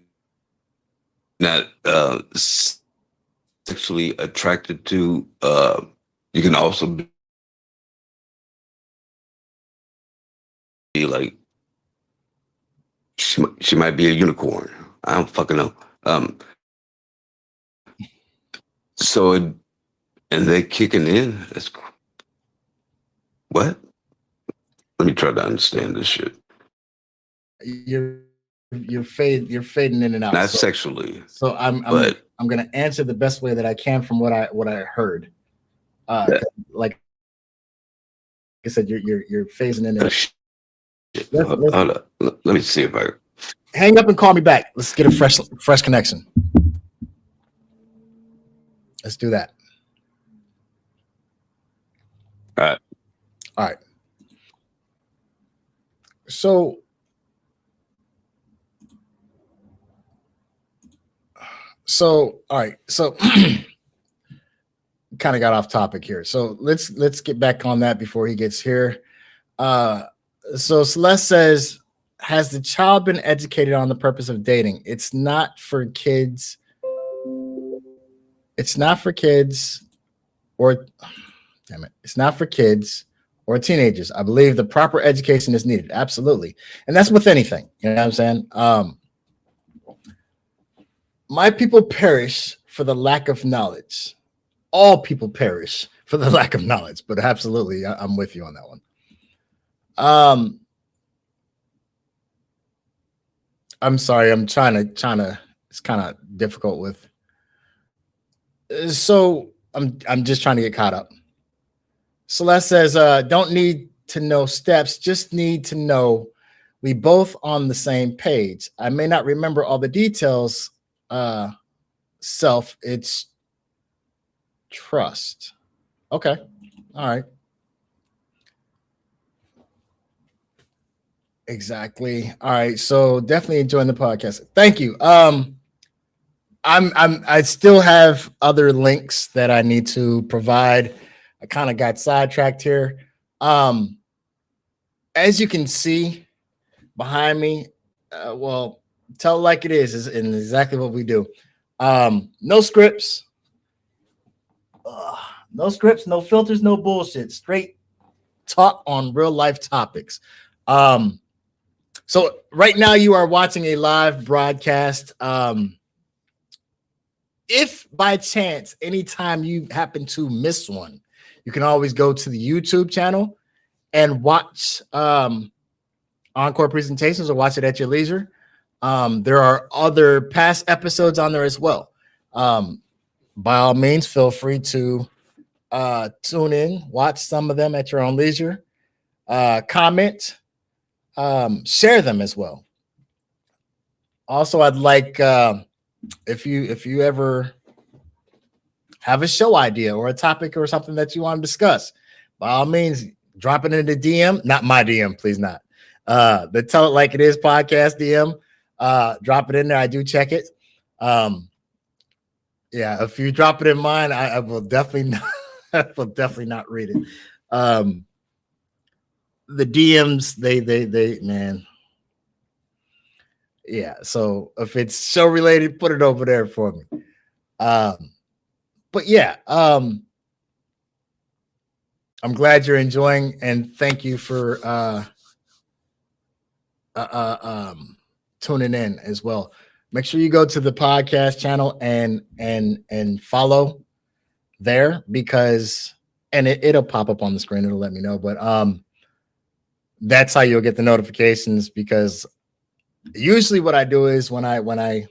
not sexually attracted to? You can also be like, she might be a unicorn. I don't fucking know. So and they're kicking in. That's what? Let me try to understand this shit. You're fading in and out. Not sexually. So I'm gonna answer the best way that I can from what I heard. Like I said, you're phasing in and out. Hold up. Let me see if I hang up and call me back. Let's get a fresh connection. Let's do that. All right. So all right. So kind of got off topic here. So let's get back on that before he gets here. So Celeste says, has the child been educated on the purpose of dating? It's not for kids. It's not for kids or damn it. It's not for kids or teenagers. I believe the proper education is needed. Absolutely. And that's with anything. You know what I'm saying? My people perish for the lack of knowledge. All people perish for the lack of knowledge, but absolutely, I'm with you on that one. I'm sorry. I'm trying to. It's kind of difficult with. So I'm just trying to get caught up. Celeste says, "Don't need to know steps. Just need to know we both on the same page. I may not remember all the details. Self, it's trust. Okay, all right." Exactly. All right. So definitely enjoying the podcast. Thank you. I still have other links that I need to provide. I kind of got sidetracked here. As you can see behind me, well, tell it like it is and exactly what we do. No scripts. No scripts, no filters, no bullshit. Straight talk on real life topics. So right now you are watching a live broadcast. If by chance, anytime you happen to miss one, you can always go to the YouTube channel and watch encore presentations or watch it at your leisure. There are other past episodes on there as well. By all means, feel free to tune in, watch some of them at your own leisure, comment, share them as well. Also, I'd like if you ever have a show idea or a topic or something that you want to discuss, by all means, drop it in the DM. Not my DM, please not. The Tell It Like It Is podcast DM. Drop it in there. I do check it. Yeah, if you drop it in mine, I will definitely not, I will definitely not read it. The DMs, they man. Yeah, so if it's show related, put it over there for me. But yeah, I'm glad you're enjoying, and thank you for tuning in as well. Make sure you go to the podcast channel and follow there, because it'll pop up on the screen. It'll let me know, but that's how you'll get the notifications, because usually what I do is when I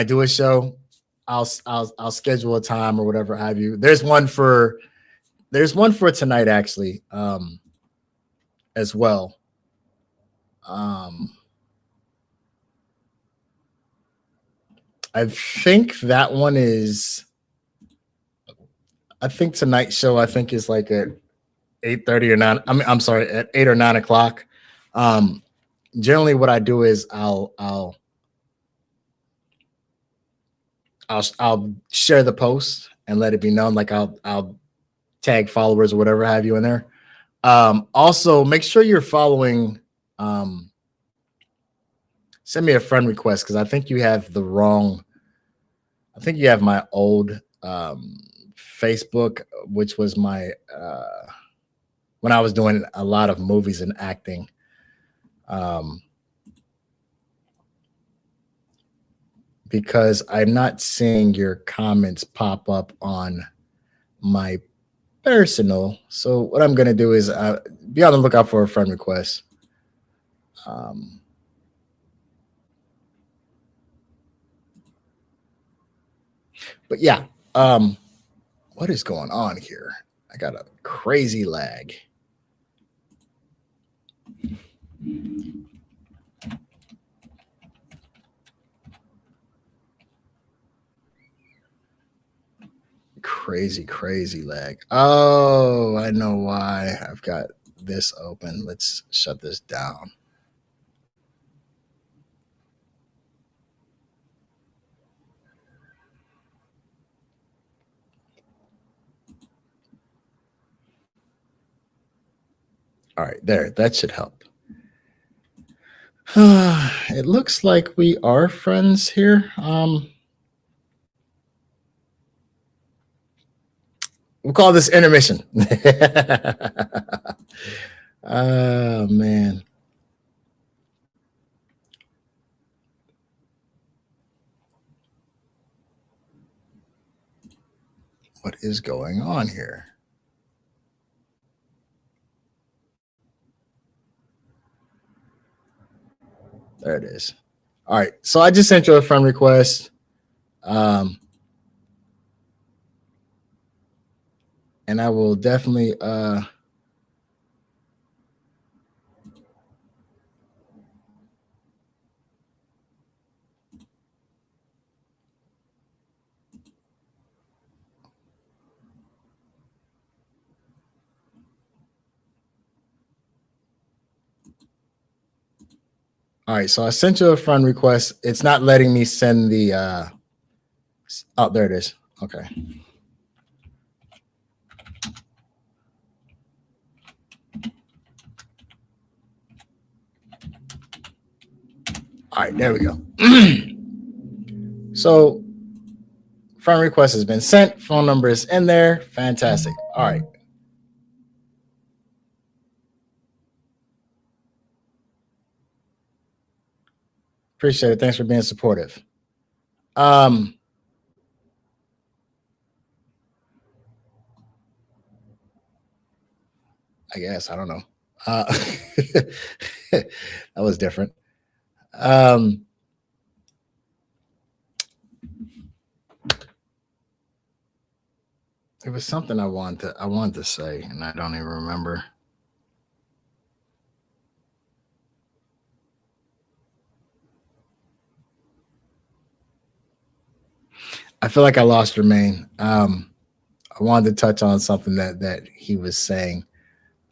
do a show, I'll schedule a time or whatever have you. There's one for tonight actually, as well. I think that one is. I think tonight's show is like at 8:30 or 9. I'm sorry, at 8 or 9 o'clock. Generally, what I do is I'll share the post and let it be known. Like I'll tag followers or whatever have you in there. Also, make sure you're following. Send me a friend request, because I think you have the wrong. I think you have my old Facebook, which was my when I was doing a lot of movies and acting. Because I'm not seeing your comments pop up on my personal. So what I'm going to do is be on the lookout for a friend request. But yeah, what is going on here? I got a crazy lag. Crazy lag. Oh, I know why. I've got this open. Let's shut this down. All right, there. That should help. It looks like we are friends here. We'll call this intermission. Oh, man. What is going on here? There it is. All right. So I just sent you a friend request. And I will definitely all right, so I sent you a friend request. It's not letting me send the oh, there it is. Okay. All right, there we go. So friend request has been sent. Phone number is in there. Fantastic. All right. Appreciate it. Thanks for being supportive. I guess I don't know. That was different. It was something I wanted to say, and I don't even remember. I feel like I lost Jermaine. I wanted to touch on something that he was saying.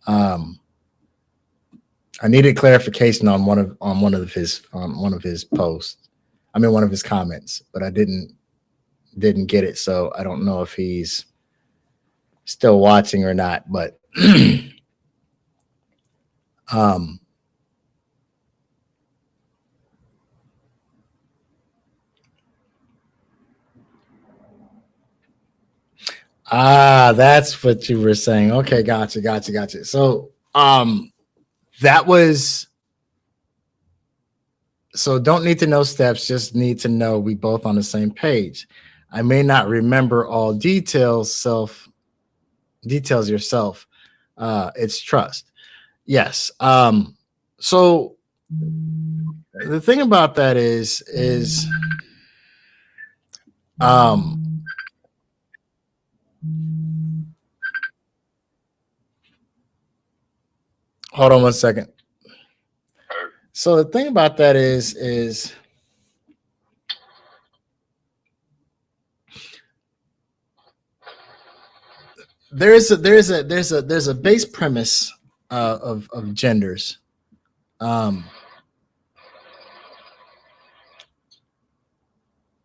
I needed clarification on one of his posts. I mean, one of his comments, but I didn't get it. So I don't know if he's still watching or not. But that's what you were saying. Okay, gotcha. So that was. So don't need to know steps, just need to know we both on the same page. I may not remember all details yourself. It's trust. Yes. So the thing about that is hold on one second. So the thing about that is there's a base premise of genders.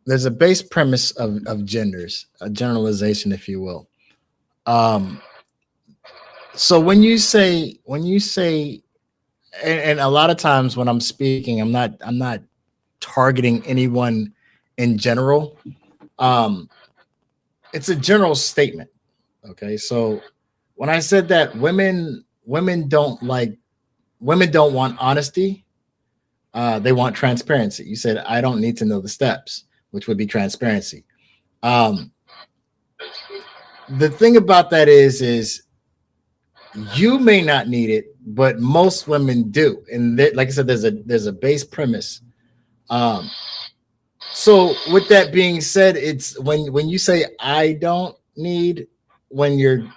There's a base premise of genders, a generalization, if you will. So when you say, and a lot of times when I'm speaking, I'm not targeting anyone in general. It's a general statement. Okay, so when I said that women don't want honesty, they want transparency. You said I don't need to know the steps, which would be transparency. The thing about that is you may not need it, but most women do. And like I said, there's a base premise. So with that being said, it's when you say I don't need, when you're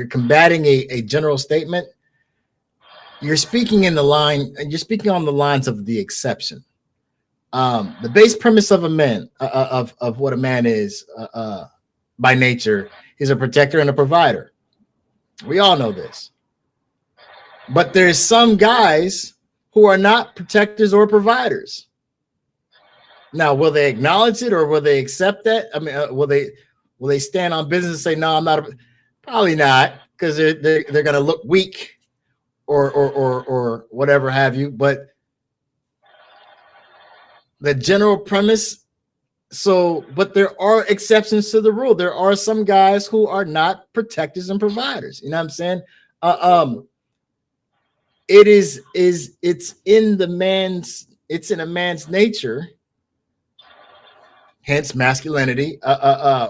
combating a general statement, you're speaking on the lines of the exception. The base premise of a man, of what a man is by nature, is a protector and a provider. We all know this. But there's some guys who are not protectors or providers. Now, will they acknowledge it or will they accept that? I mean, will they stand on business and say, no, I'm not? Probably not, because they're going to look weak or whatever have you. But the general premise. So, but there are exceptions to the rule. There are some guys who are not protectors and providers. You know what I'm saying? It's in a man's nature, hence masculinity,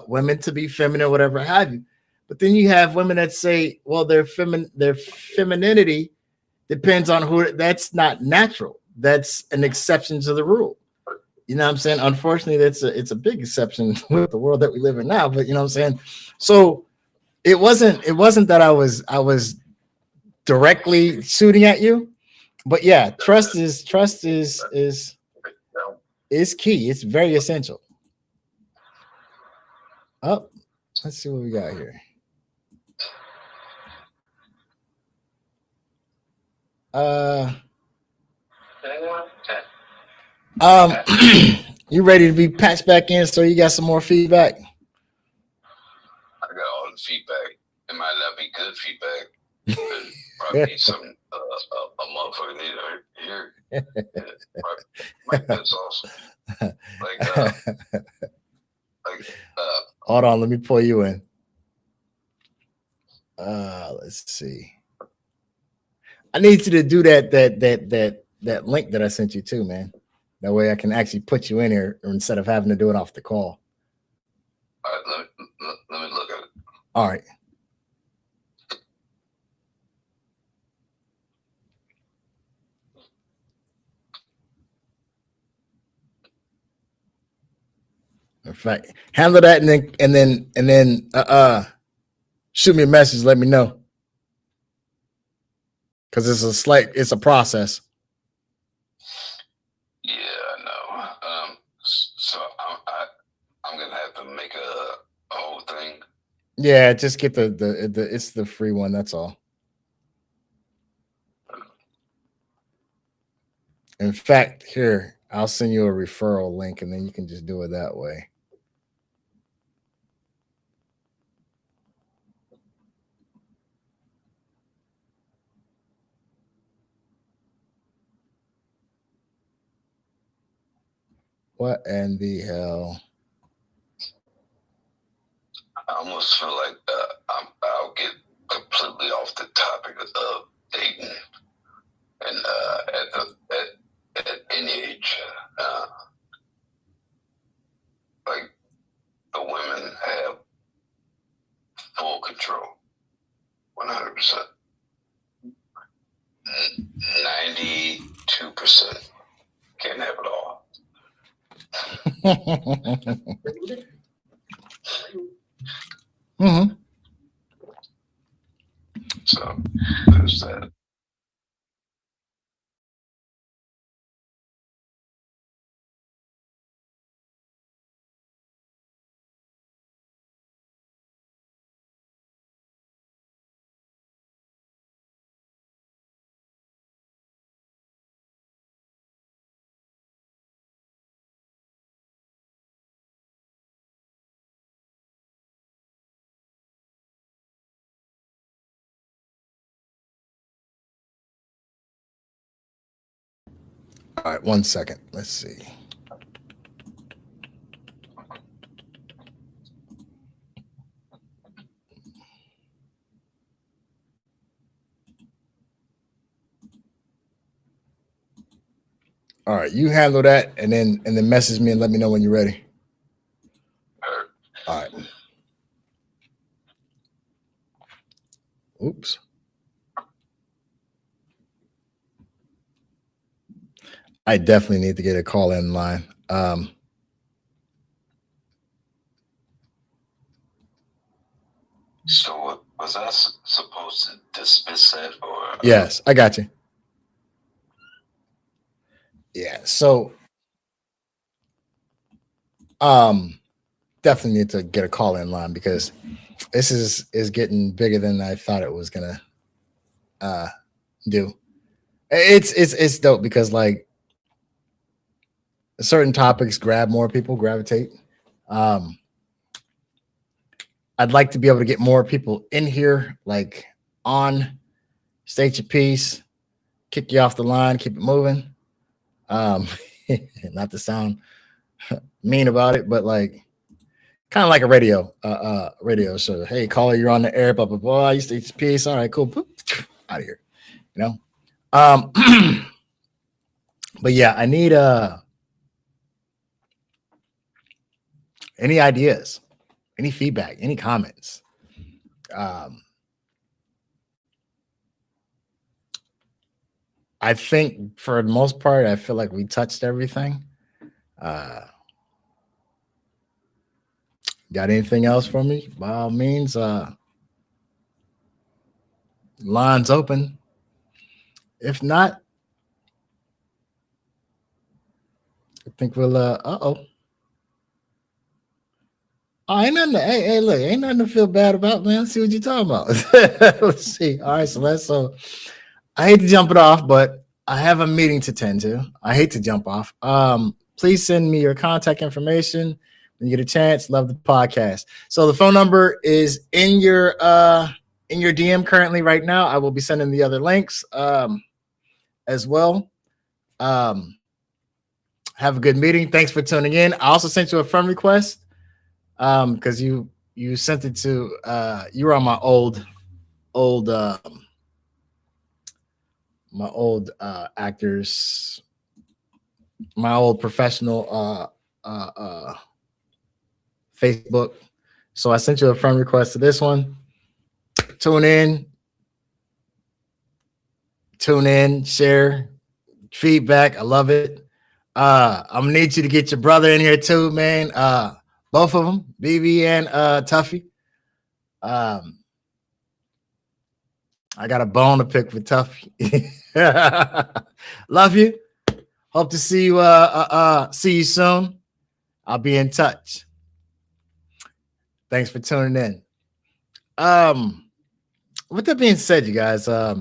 women to be feminine, whatever have you. But then you have women that say, well, their femininity depends on who. That's not natural. That's an exception to the rule. You know what I'm saying? Unfortunately, it's a big exception with the world that we live in now. But you know what I'm saying? So it wasn't that I was directly shooting at you. But yeah, trust is key. It's very essential. Oh, let's see what we got here. You ready to be patched back in? So you got some more feedback? I got all the feedback. It might not be good feedback. Probably need some a motherfucker need to hear. Like that's awesome. Hold on, let me pull you in. Let's see. I need you to do that link that I sent you too, man. That way I can actually put you in here instead of having to do it off the call. All right, let me look at it. All right. In fact, handle that and then shoot me a message. Let me know, because it's a process. Yeah, I know. So I'm gonna have to make a whole thing. Yeah, just get the it's the free one. That's all. In fact, here I'll send you a referral link, and then you can just do it that way. What in the hell? I almost feel like I'll get completely off the topic of dating, and at any age, like the women have full control, 100%, 92% can't have it all. Mm-hmm. So there's that. All right, 1 second. Let's see. All right, you handle that, and then message me and let me know when you're ready. All right. Oops. I definitely need to get a call in line. So what, was I supposed to dismiss that, or? Yes, I got you. Yeah, so definitely need to get a call in line because this is getting bigger than I thought it was gonna do. It's dope because like certain topics grab more people, gravitate. I'd like to be able to get more people in here, like on state your piece, kick you off the line, keep it moving. Not to sound mean about it, but like kind of like a radio show. Hey, caller, you're on the air, blah blah blah. You state your piece. All right, cool. Boop, out of here. You know. But yeah, I need any ideas, any feedback, any comments. I think for the most part, I feel like we touched everything. Got anything else for me? By all means, line's open. If not, I think we'll oh, ain't nothing. Hey, look, ain't nothing to feel bad about, man. Let's see what you're talking about. Let's see. All right, so I hate to jump it off, but I have a meeting to tend to. I hate to jump off. Please send me your contact information when you get a chance. Love the podcast. So the phone number is in your DM currently right now. I will be sending the other links as well. Have a good meeting. Thanks for tuning in. I also sent you a friend request because you sent it to you were on my old actors, my old professional Facebook. So I sent you a friend request to this one. Tune in, share, feedback. I love it. I'm gonna need you to get your brother in here too, man. Both of them, BB and Tuffy. I got a bone to pick with Tuffy. Love you. Hope to see you soon. I'll be in touch. Thanks for tuning in. With that being said, you guys, I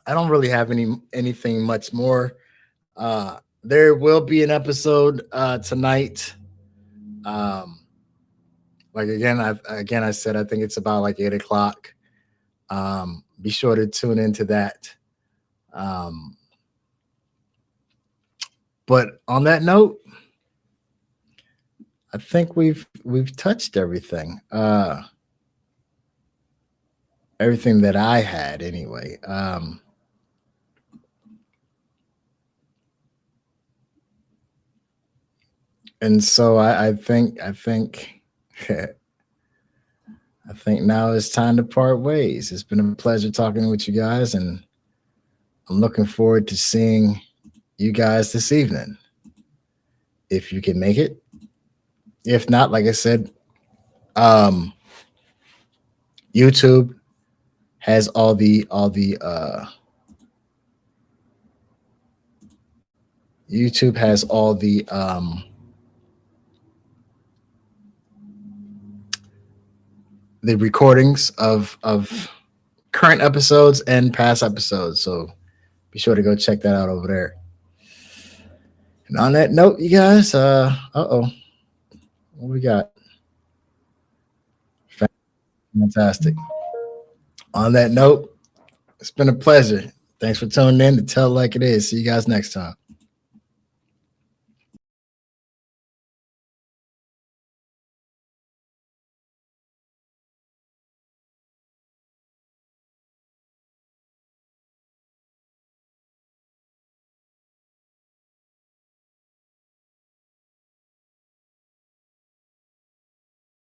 don't really have anything much more. There will be an episode tonight. Like I said, I think it's about like 8 o'clock. Be sure to tune into that. But on that note, I think we've touched everything. Everything that I had anyway. And so I think I think now it's time to part ways. It's been a pleasure talking with you guys, and I'm looking forward to seeing you guys this evening, if you can make it. If not, like I said, YouTube has all the YouTube has all the recordings of current episodes and past episodes. So be sure to go check that out over there. And on that note, you guys, what we got? Fantastic. On that note, it's been a pleasure. Thanks for tuning in to Tell Like It Is. See you guys next time.